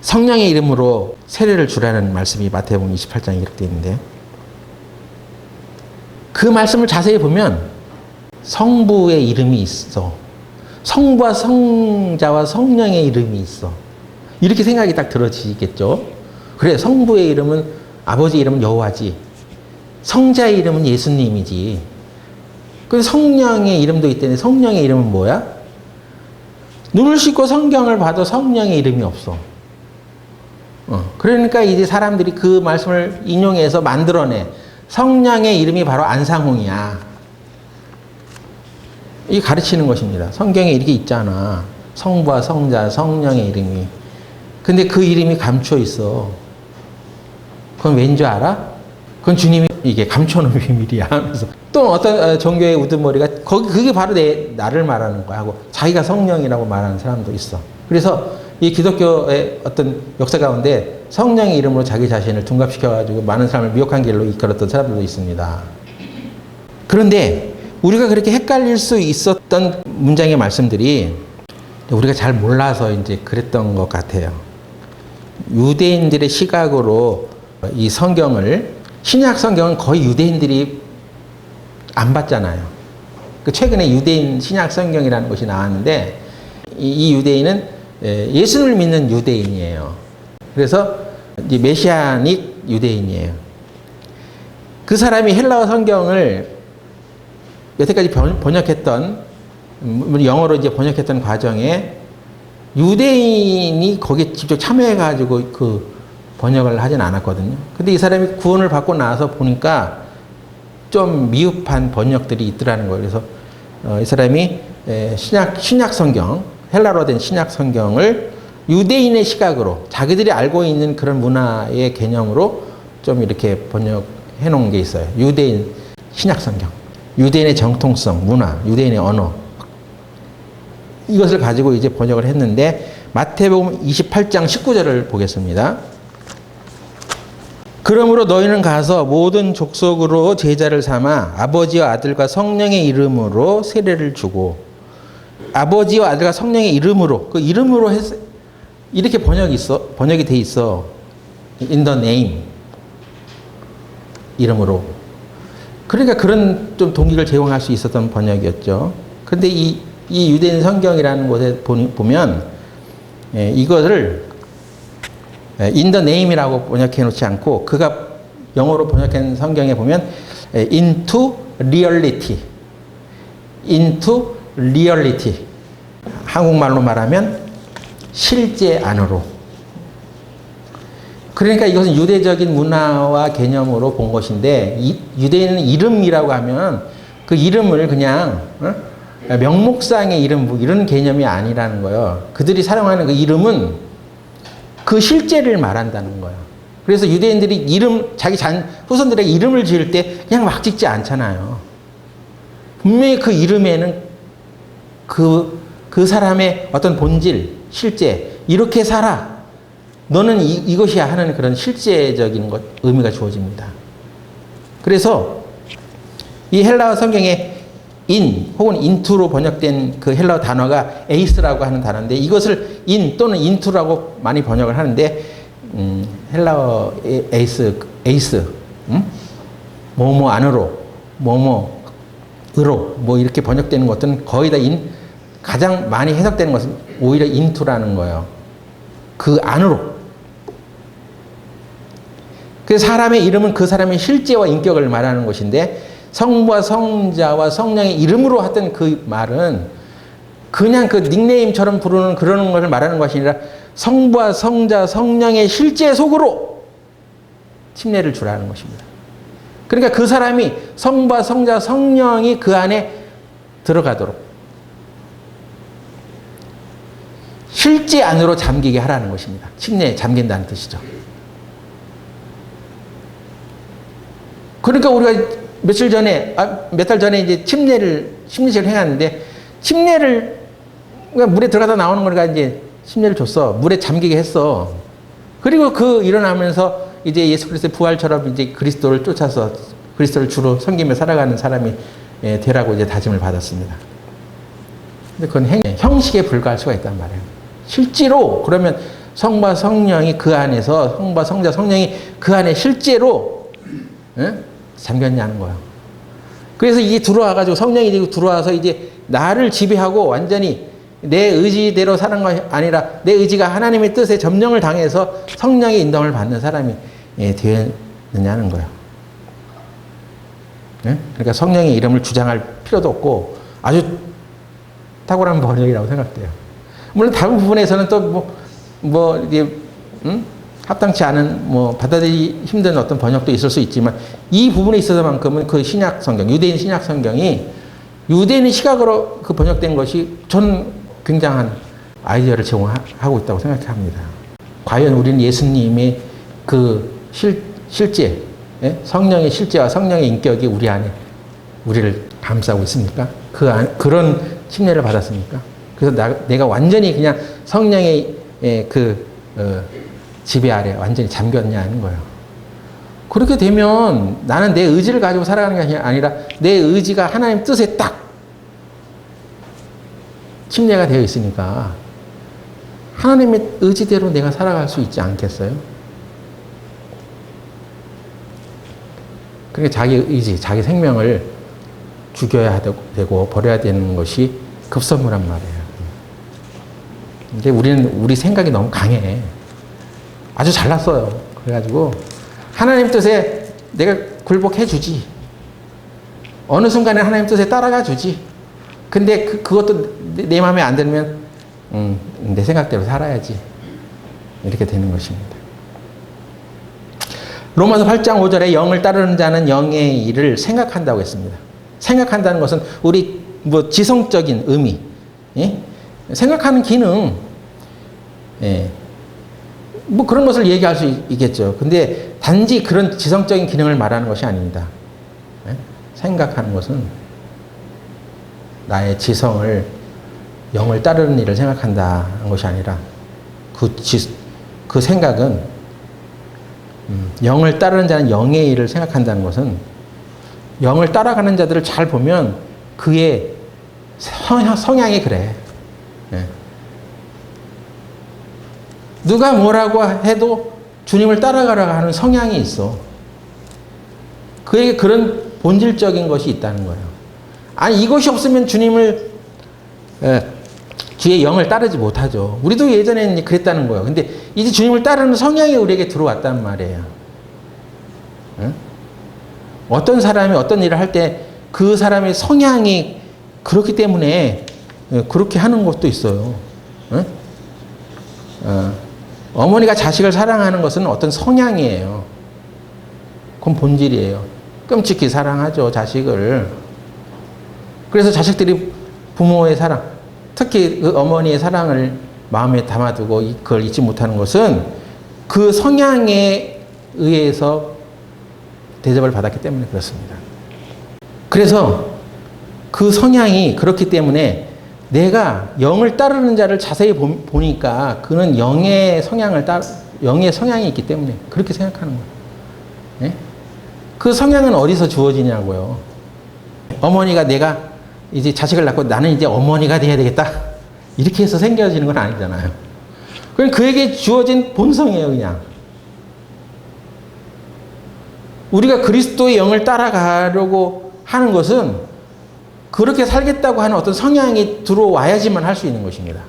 성령의 이름으로 세례를 주라는 말씀이 마태복음 28장에 이렇게 되어 있는데, 그 말씀을 자세히 보면 성부의 이름이 있어. 성부와 성자와 성령의 이름이 있어. 이렇게 생각이 딱 들어지겠죠. 그래, 성부의 이름은, 아버지 이름은 여호와지. 성자의 이름은 예수님이지. 그 성령의 이름도 있다는데 성령의 이름은 뭐야? 눈을 씻고 성경을 봐도 성령의 이름이 없어. 그러니까 이제 사람들이 그 말씀을 인용해서 만들어내. 성령의 이름이 바로 안상홍이야. 이 가르치는 것입니다. 성경에 이렇게 있잖아. 성부와 성자, 성령의 이름이. 근데 그 이름이 감춰 있어. 그건 왠 줄 알아? 그건 주님이 이게 감춰놓은 비밀이야 하면서 또 어떤 종교의 우두머리가 그게 바로 나를 말하는 거야 하고 자기가 성령이라고 말하는 사람도 있어. 그래서 이 기독교의 어떤 역사 가운데 성령의 이름으로 자기 자신을 둔갑시켜가지고 많은 사람을 미혹한 길로 이끌었던 사람들도 있습니다. 그런데 우리가 그렇게 헷갈릴 수 있었던 문장의 말씀들이 우리가 잘 몰라서 이제 그랬던 것 같아요. 유대인들의 시각으로 이 성경을, 신약 성경은 거의 유대인들이 안 봤잖아요. 최근에 유대인 신약 성경이라는 것이 나왔는데 이 유대인은 예수를 믿는 유대인이에요. 그래서 이제 메시아닉 유대인이에요. 그 사람이 헬라어 성경을 여태까지 번역했던, 영어로 이제 번역했던 과정에 유대인이 거기에 직접 참여해가지고 그 번역을 하진 않았거든요. 근데 이 사람이 구원을 받고 나서 보니까 좀 미흡한 번역들이 있더라는 거예요. 그래서 이 사람이 신약 성경, 헬라로 된 신약 성경을 유대인의 시각으로 자기들이 알고 있는 그런 문화의 개념으로 좀 이렇게 번역해 놓은 게 있어요. 유대인 신약 성경. 유대인의 정통성, 문화, 유대인의 언어. 이것을 가지고 이제 번역을 했는데 마태복음 28장 19절을 보겠습니다. 그러므로 너희는 가서 모든 족속으로 제자를 삼아 아버지와 아들과 성령의 이름으로 세례를 주고, 아버지와 아들과 성령의 이름으로, 그 이름으로 이렇게 번역이 돼 있어. In the name. 이름으로. 그러니까 그런 좀 동기를 제공할 수 있었던 번역이었죠. 근데 이 유대인 성경이라는 곳에 보면 이것을 in the name이라고 번역해 놓지 않고 그가 영어로 번역한 성경에 보면 into reality. into reality. 한국말로 말하면 실제 안으로. 그러니까 이것은 유대적인 문화와 개념으로 본 것인데 유대인은 이름이라고 하면 그 이름을 그냥 명목상의 이름 뭐 이런 개념이 아니라는 거예요. 그들이 사용하는 그 이름은 그 실제를 말한다는 거예요. 그래서 유대인들이 이름, 자기 후손들에게 이름을 지을 때 그냥 막 짓지 않잖아요. 분명히 그 이름에는 그 사람의 어떤 본질, 실제, 이렇게 살아. 너는 이것이야 하는 그런 실제적인 의미가 주어집니다. 그래서 이 헬라어 성경에 in 혹은 into로 번역된 그 헬라어 단어가 에이스라고 하는 단어인데 이것을 in 또는 into라고 많이 번역을 하는데 헬라어 에이스 뭐뭐 안으로 뭐뭐으로 뭐 이렇게 번역되는 것들은 거의 다 가장 많이 해석되는 것은 오히려 into라는 거예요. 그 안으로. 그래서 사람의 이름은 그 사람의 실제와 인격을 말하는 것인데 성부와 성자와 성령의 이름으로 하던 그 말은 그냥 그 닉네임처럼 부르는 그러는 것을 말하는 것이 아니라 성부와 성자, 성령의 실제 속으로 침례를 주라는 것입니다. 그러니까 그 사람이 성부와 성자, 성령이 그 안에 들어가도록 실제 안으로 잠기게 하라는 것입니다. 침례에 잠긴다는 뜻이죠. 그러니까 우리가 몇 달 전에 이제 심리식을 행하는데, 침례를, 물에 들어가다 나오는 거니까 이제 침례를 줬어. 물에 잠기게 했어. 그리고 일어나면서 이제 예수 그리스도의 부활처럼 이제 그리스도를 쫓아서 그리스도를 주로 섬기며 살아가는 사람이 되라고 이제 다짐을 받았습니다. 근데 그건 형식에 불과할 수가 있단 말이에요. 실제로, 그러면 성부와 성령이 그 안에서, 성부와 성자, 성령이 그 안에 실제로, 잠겼냐는 거예요. 그래서 이게 들어와가지고 성령이 들어와서 이제 나를 지배하고 완전히 내 의지대로 사는 것이 아니라 내 의지가 하나님의 뜻에 점령을 당해서 성령의 인도함을 받는 사람이 되느냐는 거예요. 예? 그러니까 성령의 이름을 주장할 필요도 없고 아주 탁월한 번역이라고 생각돼요. 물론 다른 부분에서는 또 이게 합당치 않은 받아들이기 힘든 어떤 번역도 있을 수 있지만 이 부분에 있어서만큼은 그 신약 성경, 유대인 신약 성경이 유대인의 시각으로 그 번역된 것이 저는 굉장한 아이디어를 제공하고 있다고 생각합니다. 과연 우리는 예수님의 그 실제, 예? 성령의 실제와 성령의 인격이 우리 안에 우리를 감싸고 있습니까? 그런 침례를 받았습니까? 그래서 내가 완전히 그냥 성령의 지배 아래 완전히 잠겼냐는 거예요. 그렇게 되면 나는 내 의지를 가지고 살아가는 게 아니라 내 의지가 하나님 뜻에 딱 침례가 되어 있으니까 하나님의 의지대로 내가 살아갈 수 있지 않겠어요? 그러니까 자기 의지, 자기 생명을 죽여야 되고 버려야 되는 것이 급선무란 말이에요. 근데 우리 생각이 너무 강해. 아주 잘났어요. 그래가지고 하나님 뜻에 내가 굴복해 주지. 어느 순간에 하나님 뜻에 따라가 주지. 근데 그것도 내 마음에 안 들면 내 생각대로 살아야지. 이렇게 되는 것입니다. 로마서 8장 5절에 영을 따르는 자는 영의 일을 생각한다고 했습니다. 생각한다는 것은 우리 지성적인 의미, 예? 생각하는 기능, 예. 그런 것을 얘기할 수 있겠죠. 근데 단지 그런 지성적인 기능을 말하는 것이 아닙니다. 예? 생각하는 것은 나의 지성을 영을 따르는 일을 생각한다는 것이 아니라 그 생각은 영을 따르는 자는 영의 일을 생각한다는 것은 영을 따라가는 자들을 잘 보면 그의 성향이 그래. 예. 누가 뭐라고 해도 주님을 따라가라고 하는 성향이 있어. 그에게 그런 본질적인 것이 있다는 거예요. 아니 이것이 없으면 주의 영을 따르지 못하죠. 우리도 예전에는 그랬다는 거예요. 근데 이제 주님을 따르는 성향이 우리에게 들어왔단 말이에요. 응? 어떤 사람이 어떤 일을 할 때 그 사람의 성향이 그렇기 때문에 그렇게 하는 것도 있어요. 응? 어머니가 자식을 사랑하는 것은 어떤 성향이에요. 그건 본질이에요. 끔찍히 사랑하죠, 자식을. 그래서 자식들이 부모의 사랑, 특히 그 어머니의 사랑을 마음에 담아두고 그걸 잊지 못하는 것은 그 성향에 의해서 대접을 받았기 때문에 그렇습니다. 그래서 그 성향이 그렇기 때문에 내가 영을 따르는 자를 자세히 보니까 그는 영의 성향이 있기 때문에 그렇게 생각하는 거예요. 네? 그 성향은 어디서 주어지냐고요. 어머니가 내가 이제 자식을 낳고 나는 이제 어머니가 돼야 되겠다. 이렇게 해서 생겨지는 건 아니잖아요. 그건 그에게 주어진 본성이에요, 그냥. 우리가 그리스도의 영을 따라가려고 하는 것은 그렇게 살겠다고 하는 어떤 성향이 들어와야지만 할 수 있는 것입니다.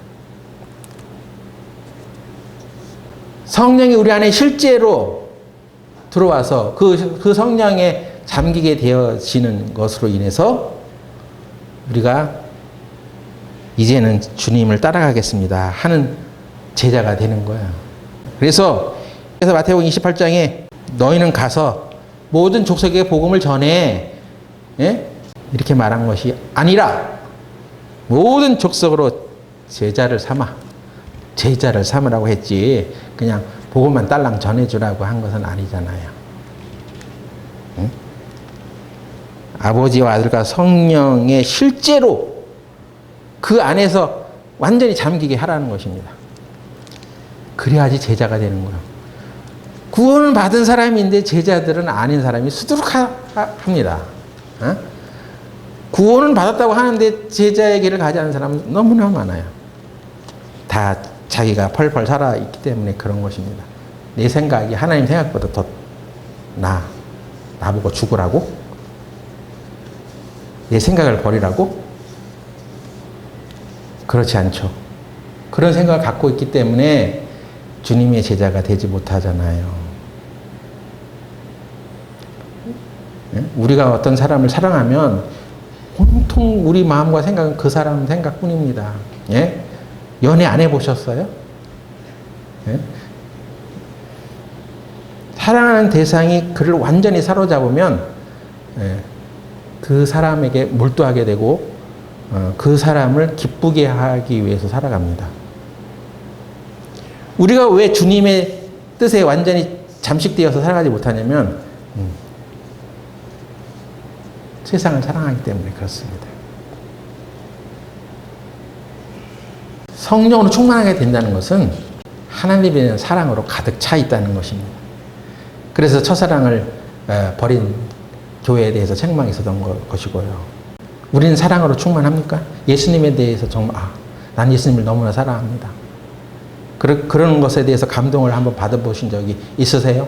성령이 우리 안에 실제로 들어와서 그 성령에 잠기게 되어지는 것으로 인해서 우리가 이제는 주님을 따라가겠습니다 하는 제자가 되는 거예요. 그래서 마태복음 28장에 너희는 가서 모든 족속에게 복음을 전해, 예? 이렇게 말한 것이 아니라 모든 족속으로 제자를 삼으라고 했지 그냥 복음만 딸랑 전해주라고 한 것은 아니잖아요. 응? 아버지와 아들과 성령의 실제로 그 안에서 완전히 잠기게 하라는 것입니다. 그래야지 제자가 되는 거예요. 구원을 받은 사람인데 제자들은 아닌 사람이 수두룩합니다. 어? 구원을 받았다고 하는데 제자의 길을 가지 않은 사람은 너무나 많아요. 다 자기가 펄펄 살아있기 때문에 그런 것입니다. 내 생각이 하나님 생각보다 더 나보고 죽으라고? 내 생각을 버리라고? 그렇지 않죠. 그런 생각을 갖고 있기 때문에 주님의 제자가 되지 못하잖아요. 예? 우리가 어떤 사람을 사랑하면 온통 우리 마음과 생각은 그 사람 생각뿐입니다. 예? 연애 안 해보셨어요? 예? 사랑하는 대상이 그를 완전히 사로잡으면 예, 그 사람에게 몰두하게 되고 그 사람을 기쁘게 하기 위해서 살아갑니다. 우리가 왜 주님의 뜻에 완전히 잠식되어서 살아가지 못하냐면 세상을 사랑하기 때문에 그렇습니다. 성령으로 충만하게 된다는 것은 하나님에 대한 사랑으로 가득 차 있다는 것입니다. 그래서 첫사랑을 버린 교회에 대해서 책망이 있었던 것이고요. 우리는 사랑으로 충만합니까? 예수님에 대해서 정말 난 예수님을 너무나 사랑합니다. 그런 것에 대해서 감동을 한번 받아보신 적이 있으세요?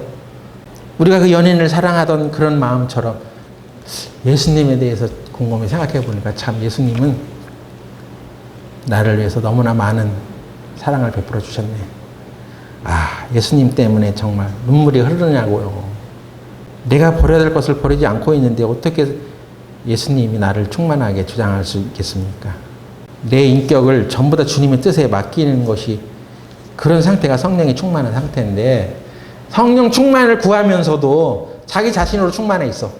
우리가 그 연인을 사랑하던 그런 마음처럼 예수님에 대해서 곰곰이 생각해 보니까 참 예수님은 나를 위해서 너무나 많은 사랑을 베풀어 주셨네. 예수님 때문에 정말 눈물이 흐르냐고요. 내가 버려야 될 것을 버리지 않고 있는데 어떻게 예수님이 나를 충만하게 주장할 수 있겠습니까? 내 인격을 전부 다 주님의 뜻에 맡기는 것이 그런 상태가 성령이 충만한 상태인데 성령 충만을 구하면서도 자기 자신으로 충만해 있어.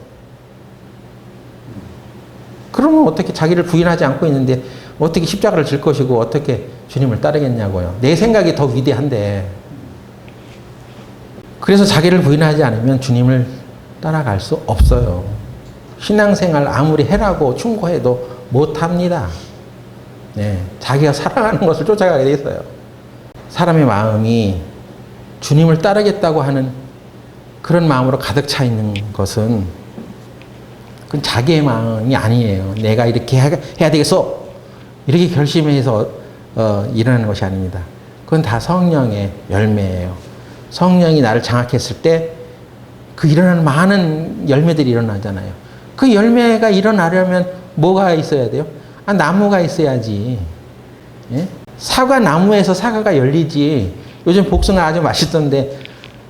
그러면 어떻게 자기를 부인하지 않고 있는데 어떻게 십자가를 질 것이고 어떻게 주님을 따르겠냐고요. 내 생각이 더 위대한데 그래서 자기를 부인하지 않으면 주님을 따라갈 수 없어요. 신앙생활 아무리 해라고 충고해도 못합니다. 네, 자기가 사랑하는 것을 쫓아가게 돼 있어요. 사람의 마음이 주님을 따르겠다고 하는 그런 마음으로 가득 차 있는 것은 그건 자기의 마음이 아니에요. 내가 이렇게 해야 되겠어. 이렇게 결심해서 일어나는 것이 아닙니다. 그건 다 성령의 열매예요. 성령이 나를 장악했을 때 그 일어나는 많은 열매들이 일어나잖아요. 그 열매가 일어나려면 뭐가 있어야 돼요? 나무가 있어야지. 예? 사과 나무에서 사과가 열리지. 요즘 복숭아 아주 맛있던데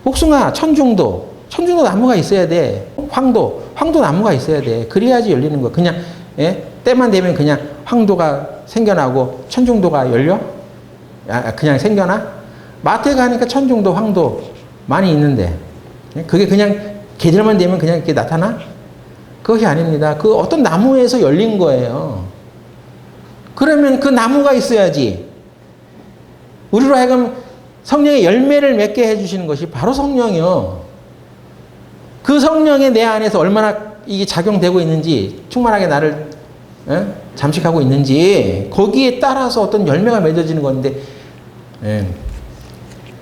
복숭아, 천중도 나무가 있어야 돼. 황도 나무가 있어야 돼. 그래야지 열리는 거. 그냥 때만 되면 그냥 황도가 생겨나고 천중도가 열려? 그냥 생겨나? 마트에 가니까 천중도, 황도 많이 있는데 그게 그냥 계절만 되면 그냥 이렇게 나타나? 그것이 아닙니다. 그 어떤 나무에서 열린 거예요. 그러면 그 나무가 있어야지. 우리로 하여금 성령의 열매를 맺게 해주시는 것이 바로 성령이요. 그 성령이 내 안에서 얼마나 이게 작용되고 있는지, 충만하게 나를 잠식하고 있는지, 거기에 따라서 어떤 열매가 맺어지는 건데,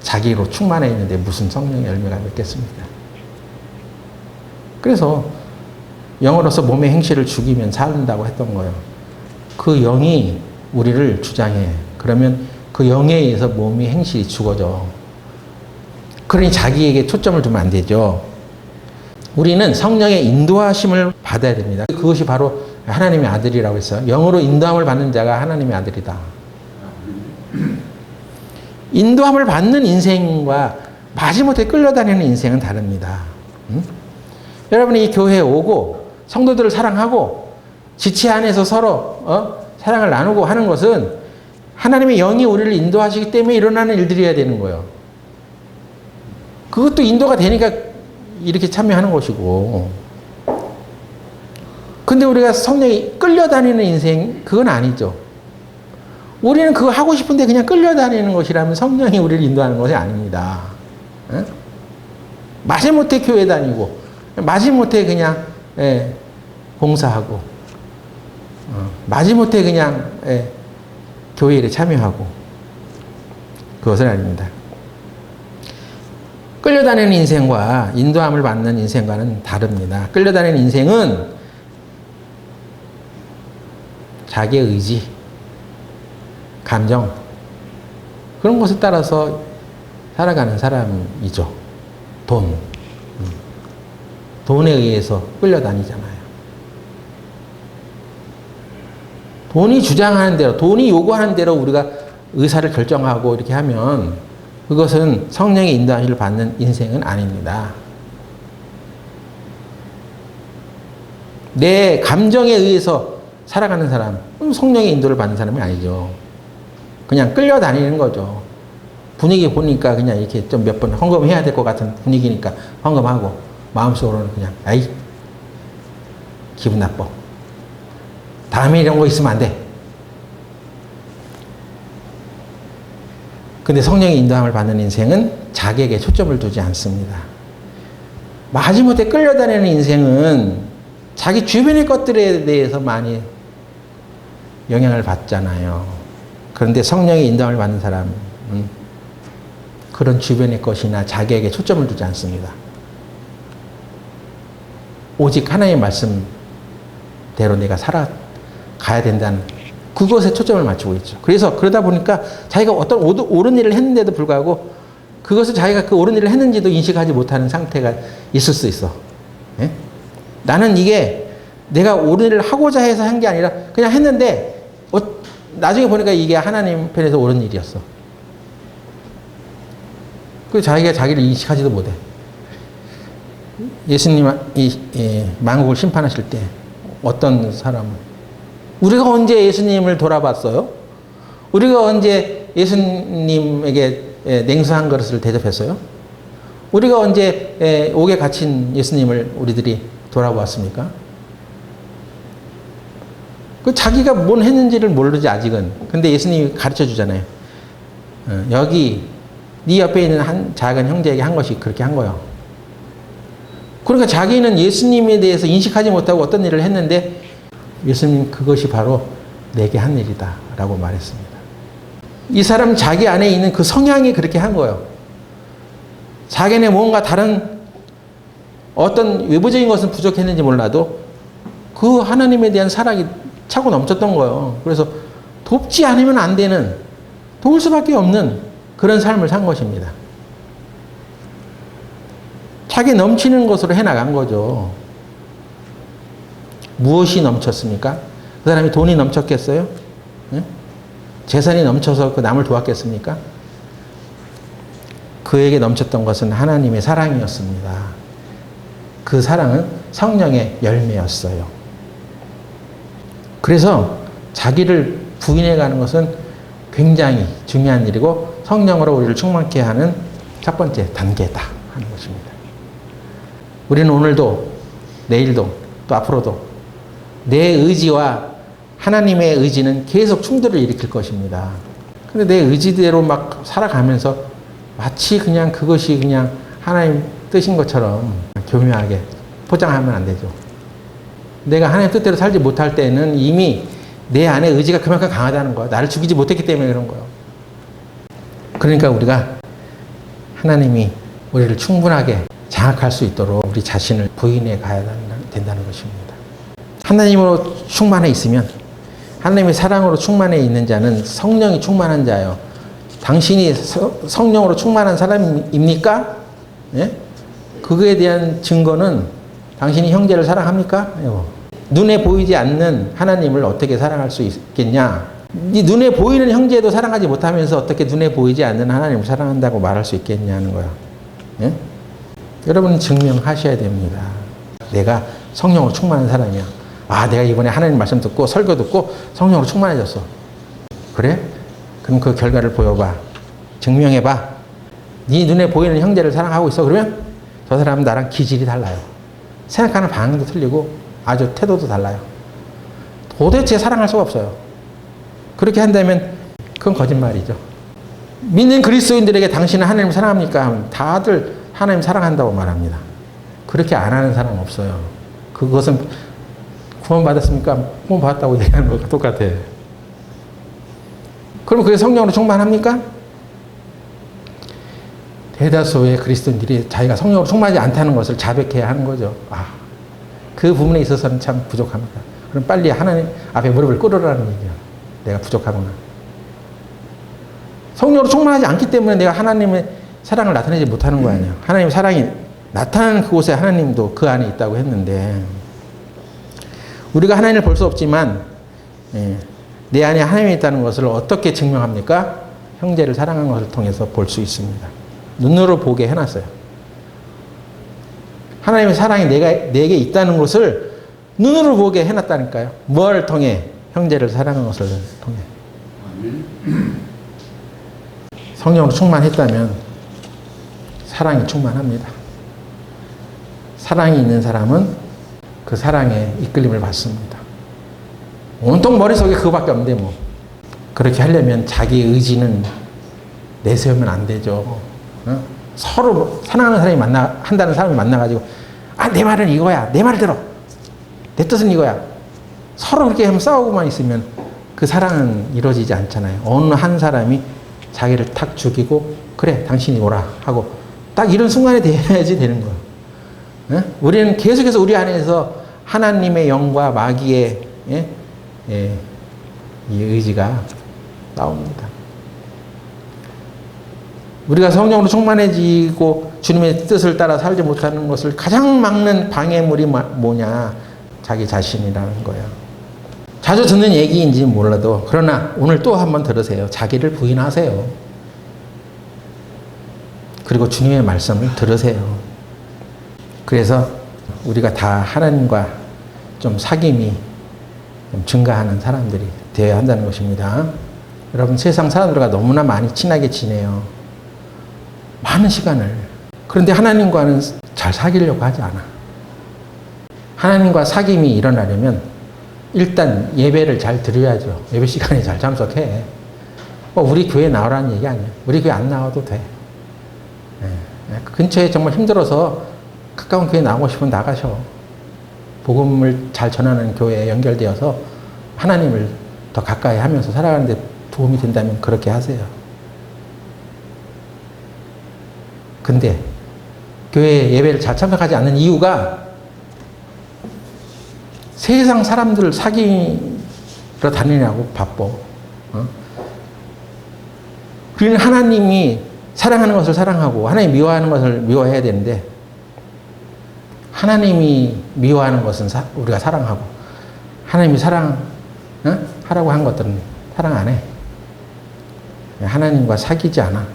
자기로 충만해 있는데 무슨 성령의 열매가 맺겠습니까? 그래서 영으로서 몸의 행실을 죽이면 산다고 했던 거예요. 그 영이 우리를 주장해. 그러면 그 영에 의해서 몸의 행실이 죽어져. 그러니 자기에게 초점을 두면 안 되죠. 우리는 성령의 인도하심을 받아야 됩니다. 그것이 바로 하나님의 아들이라고 했어요. 영으로 인도함을 받는 자가 하나님의 아들이다. 인도함을 받는 인생과 마지못해 끌려다니는 인생은 다릅니다. 여러분이 이 교회에 오고 성도들을 사랑하고 지체 안에서 서로 사랑을 나누고 하는 것은 하나님의 영이 우리를 인도하시기 때문에 일어나는 일들이어야 되는 거예요. 그것도 인도가 되니까 이렇게 참여하는 것이고. 근데 우리가 성령이 끌려다니는 인생, 그건 아니죠. 우리는 그거 하고 싶은데 그냥 끌려다니는 것이라면 성령이 우리를 인도하는 것이 아닙니다. 마지못해 교회 다니고, 마지못해 그냥 봉사하고, 마지못해 그냥 교회 일에 참여하고, 그것은 아닙니다. 끌려다니는 인생과 인도함을 받는 인생과는 다릅니다. 끌려다니는 인생은 자기의 의지, 감정, 그런 것에 따라서 살아가는 사람이죠. 돈에 의해서 끌려다니잖아요. 돈이 주장하는 대로, 돈이 요구하는 대로 우리가 의사를 결정하고 이렇게 하면 그것은 성령의 인도하심을 받는 인생은 아닙니다. 내 감정에 의해서 살아가는 사람, 성령의 인도를 받는 사람이 아니죠. 그냥 끌려다니는 거죠. 분위기 보니까 그냥 이렇게 좀 몇 번 헌금해야 될 것 같은 분위기니까 헌금하고 마음속으로는 그냥 아이 기분 나빠. 다음에 이런 거 있으면 안 돼. 근데 성령의 인도함을 받는 인생은 자기에게 초점을 두지 않습니다. 마지못해 끌려다니는 인생은 자기 주변의 것들에 대해서 많이 영향을 받잖아요. 그런데 성령의 인도함을 받는 사람은 그런 주변의 것이나 자기에게 초점을 두지 않습니다. 오직 하나님의 말씀대로 내가 살아가야 된다는 그것에 초점을 맞추고 있죠. 그래서 그러다 보니까 자기가 어떤 옳은 일을 했는데도 불구하고 그것을 자기가 그 옳은 일을 했는지도 인식하지 못하는 상태가 있을 수 있어. 예? 나는 이게 내가 옳은 일을 하고자 해서 한 게 아니라 그냥 했는데 나중에 보니까 이게 하나님 편에서 옳은 일이었어. 그 자기가 자기를 인식하지도 못해. 예수님 만국을 심판하실 때 어떤 사람은 우리가 언제 예수님을 돌아봤어요? 우리가 언제 예수님에게 냉수 한 그릇을 대접했어요? 우리가 언제 옥에 갇힌 예수님을 우리들이 돌아보았습니까? 그 자기가 뭘 했는지를 모르지 아직은. 근데 예수님이 가르쳐 주잖아요. 여기 네 옆에 있는 작은 형제에게 한 것이 그렇게 한 거예요. 그러니까 자기는 예수님에 대해서 인식하지 못하고 어떤 일을 했는데 예수님 그것이 바로 내게 한 일이다 라고 말했습니다. 이 사람은 자기 안에 있는 그 성향이 그렇게 한 거예요. 자기네 뭔가 다른 어떤 외부적인 것은 부족했는지 몰라도 그 하나님에 대한 사랑이 차고 넘쳤던 거예요. 그래서 돕지 않으면 안 되는, 도울 수밖에 없는 그런 삶을 산 것입니다. 차게 넘치는 것으로 해나간 거죠. 무엇이 넘쳤습니까? 그 사람이 돈이 넘쳤겠어요? 네? 재산이 넘쳐서 그 남을 도왔겠습니까? 그에게 넘쳤던 것은 하나님의 사랑이었습니다. 그 사랑은 성령의 열매였어요. 그래서 자기를 부인해가는 것은 굉장히 중요한 일이고 성령으로 우리를 충만케 하는 첫 번째 단계다 하는 것입니다. 우리는 오늘도 내일도 또 앞으로도 내 의지와 하나님의 의지는 계속 충돌을 일으킬 것입니다. 근데 내 의지대로 막 살아가면서 마치 그냥 그것이 그냥 하나님 뜻인 것처럼 교묘하게 포장하면 안 되죠. 내가 하나님 뜻대로 살지 못할 때는 이미 내 안에 의지가 그만큼 강하다는 거야. 나를 죽이지 못했기 때문에 그런 거예요. 그러니까 우리가 하나님이 우리를 충분하게 장악할 수 있도록 우리 자신을 부인해 가야 된다는 것입니다. 하나님으로 충만해 있으면 하나님의 사랑으로 충만해 있는 자는 성령이 충만한 자예요. 당신이 성령으로 충만한 사람입니까? 예? 그거에 대한 증거는 당신이 형제를 사랑합니까? 눈에 보이지 않는 하나님을 어떻게 사랑할 수 있겠냐? 네 눈에 보이는 형제도 사랑하지 못하면서 어떻게 눈에 보이지 않는 하나님을 사랑한다고 말할 수 있겠냐는 거야. 예? 여러분 증명하셔야 됩니다. 내가 성령으로 충만한 사람이야. 아, 내가 이번에 하나님 말씀 듣고 설교 듣고 성령으로 충만해졌어. 그래? 그럼 그 결과를 보여봐. 증명해봐. 네 눈에 보이는 형제를 사랑하고 있어. 그러면 저 사람은 나랑 기질이 달라요. 생각하는 방향도 틀리고 아주 태도도 달라요. 도대체 사랑할 수가 없어요. 그렇게 한다면 그건 거짓말이죠. 믿는 그리스도인들에게 당신은 하나님을 사랑합니까? 다들 하나님 사랑한다고 말합니다. 그렇게 안 하는 사람 없어요. 그것은 구원받았습니까? 구원받았다고 얘기하는 것과 똑같아. 그럼 그게 성령으로 충만합니까? 대다수의 그리스도인들이 자기가 성령으로 충만하지 않다는 것을 자백해야 하는 거죠. 아, 그 부분에 있어서는 참 부족합니다. 그럼 빨리 하나님 앞에 무릎을 꿇으라는 얘기야. 내가 부족하구나. 성령으로 충만하지 않기 때문에 내가 하나님의 사랑을 나타내지 못하는 거 아니에요. 하나님의 사랑이 나타나는 그곳에 하나님도 그 안에 있다고 했는데 우리가 하나님을 볼 수 없지만 내 안에 하나님이 있다는 것을 어떻게 증명합니까? 형제를 사랑하는 것을 통해서 볼 수 있습니다. 눈으로 보게 해놨어요. 하나님의 사랑이 내게 있다는 것을 눈으로 보게 해놨다니까요. 뭘 통해? 형제를 사랑하는 것을 통해. 성령으로 충만했다면 사랑이 충만합니다. 사랑이 있는 사람은 그 사랑에 이끌림을 받습니다. 온통 머릿속에 그거밖에 없는데 뭐. 그렇게 하려면 자기 의지는 내세우면 안 되죠. 서로 사랑하는 사람이 한다는 사람이 만나가지고, 아, 내 말은 이거야. 내 말 들어. 내 뜻은 이거야. 서로 그렇게 하면 싸우고만 있으면 그 사랑은 이루어지지 않잖아요. 어느 한 사람이 자기를 탁 죽이고, 그래, 당신이 오라 하고, 딱 이런 순간에 돼야지 되는 거예요. 우리는 계속해서 우리 안에서 하나님의 영과 마귀의 이 의지가 나옵니다. 우리가 성령으로 충만해지고 주님의 뜻을 따라 살지 못하는 것을 가장 막는 방해물이 뭐냐? 자기 자신이라는 거예요. 자주 듣는 얘기인지 몰라도, 그러나 오늘 또 한번 들으세요. 자기를 부인하세요. 그리고 주님의 말씀을 들으세요. 그래서 우리가 다 하나님과 좀 사귐이 좀 증가하는 사람들이 되어야 한다는 것입니다. 여러분, 세상 사람들과 너무나 많이 친하게 지내요. 많은 시간을. 그런데 하나님과는 잘 사귀려고 하지 않아. 하나님과 사귐이 일어나려면 일단 예배를 잘 드려야죠. 예배 시간에 잘 참석해. 우리 교회 나오라는 얘기 아니에요. 우리 교회 안 나와도 돼. 근처에 정말 힘들어서 가까운 교회 나오고 싶으면 나가셔. 복음을 잘 전하는 교회에 연결되어서 하나님을 더 가까이 하면서 살아가는 데 도움이 된다면 그렇게 하세요. 근데 교회 예배를 잘 참석하지 않는 이유가 세상 사람들을 사귀러 다니냐고 바빠. 우리는 하나님이 사랑하는 것을 사랑하고 하나님 미워하는 것을 미워해야 되는데, 하나님이 미워하는 것은 우리가 사랑하고, 하나님이 하라고 한 것들은 사랑 안 해. 하나님과 사귀지 않아.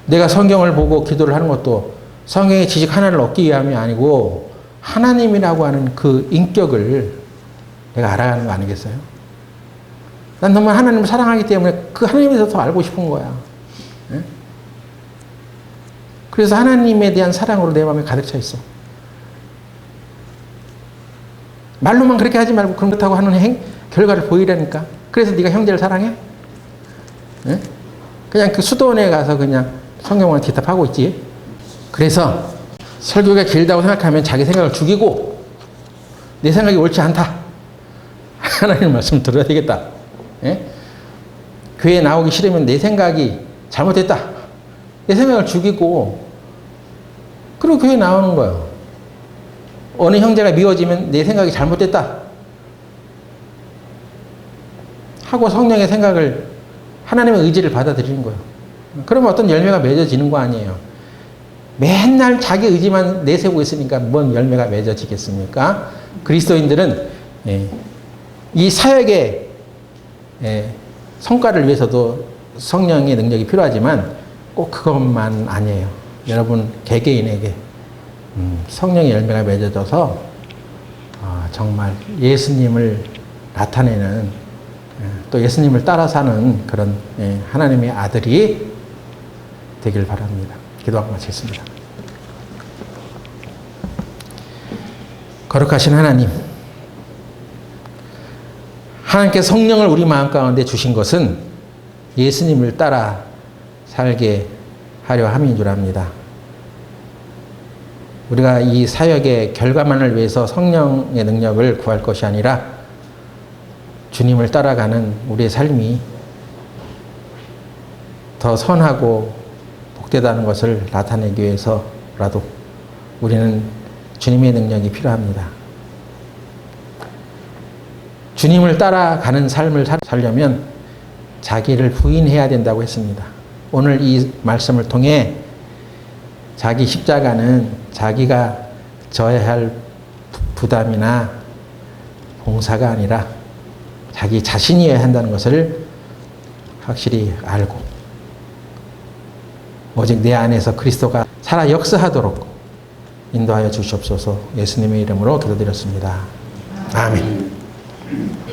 내가 성경을 보고 기도를 하는 것도 성경의 지식 하나를 얻기 위함이 아니고 하나님이라고 하는 그 인격을 내가 알아가는 거 아니겠어요? 난 정말 하나님을 사랑하기 때문에 그 하나님에 대해서 더 알고 싶은 거야. 그래서 하나님에 대한 사랑으로 내 마음에 가득 차 있어. 말로만 그렇게 하지 말고 그렇다고 하는 결과를 보이라니까. 그래서 네가 형제를 사랑해? 그냥 그 수도원에 가서 그냥 성경만 기tab하고 있지. 그래서 설교가 길다고 생각하면 자기 생각을 죽이고, 내 생각이 옳지 않다. 하나님 말씀 들어야 되겠다. 교회에 나오기 싫으면 내 생각이 잘못됐다. 내 생각을 죽이고, 그리고 교회에 나오는 거예요. 어느 형제가 미워지면 내 생각이 잘못됐다 하고 성령의 생각을, 하나님의 의지를 받아들이는 거예요. 그러면 어떤 열매가 맺어지는 거 아니에요. 맨날 자기 의지만 내세우고 있으니까 뭔 열매가 맺어지겠습니까? 그리스도인들은 이 사역의 성과를 위해서도 성령의 능력이 필요하지만 꼭 그것만 아니에요. 여러분 개개인에게 성령의 열매가 맺어져서 정말 예수님을 나타내는, 또 예수님을 따라 사는 그런 하나님의 아들이 되길 바랍니다. 기도하고 마치겠습니다. 거룩하신 하나님, 하나님께 성령을 우리 마음 가운데 주신 것은 예수님을 따라 살게 하려 함인 줄 압니다. 우리가 이 사역의 결과만을 위해서 성령의 능력을 구할 것이 아니라 주님을 따라가는 우리의 삶이 더 선하고 복되다는 것을 나타내기 위해서라도 우리는 주님의 능력이 필요합니다. 주님을 따라가는 삶을 살려면 자기를 부인해야 된다고 했습니다. 오늘 이 말씀을 통해 자기 십자가는 자기가 져야 할 부담이나 봉사가 아니라 자기 자신이어야 한다는 것을 확실히 알고, 오직 내 안에서 그리스도가 살아 역사하도록 인도하여 주시옵소서. 예수님의 이름으로 기도드렸습니다. 아멘.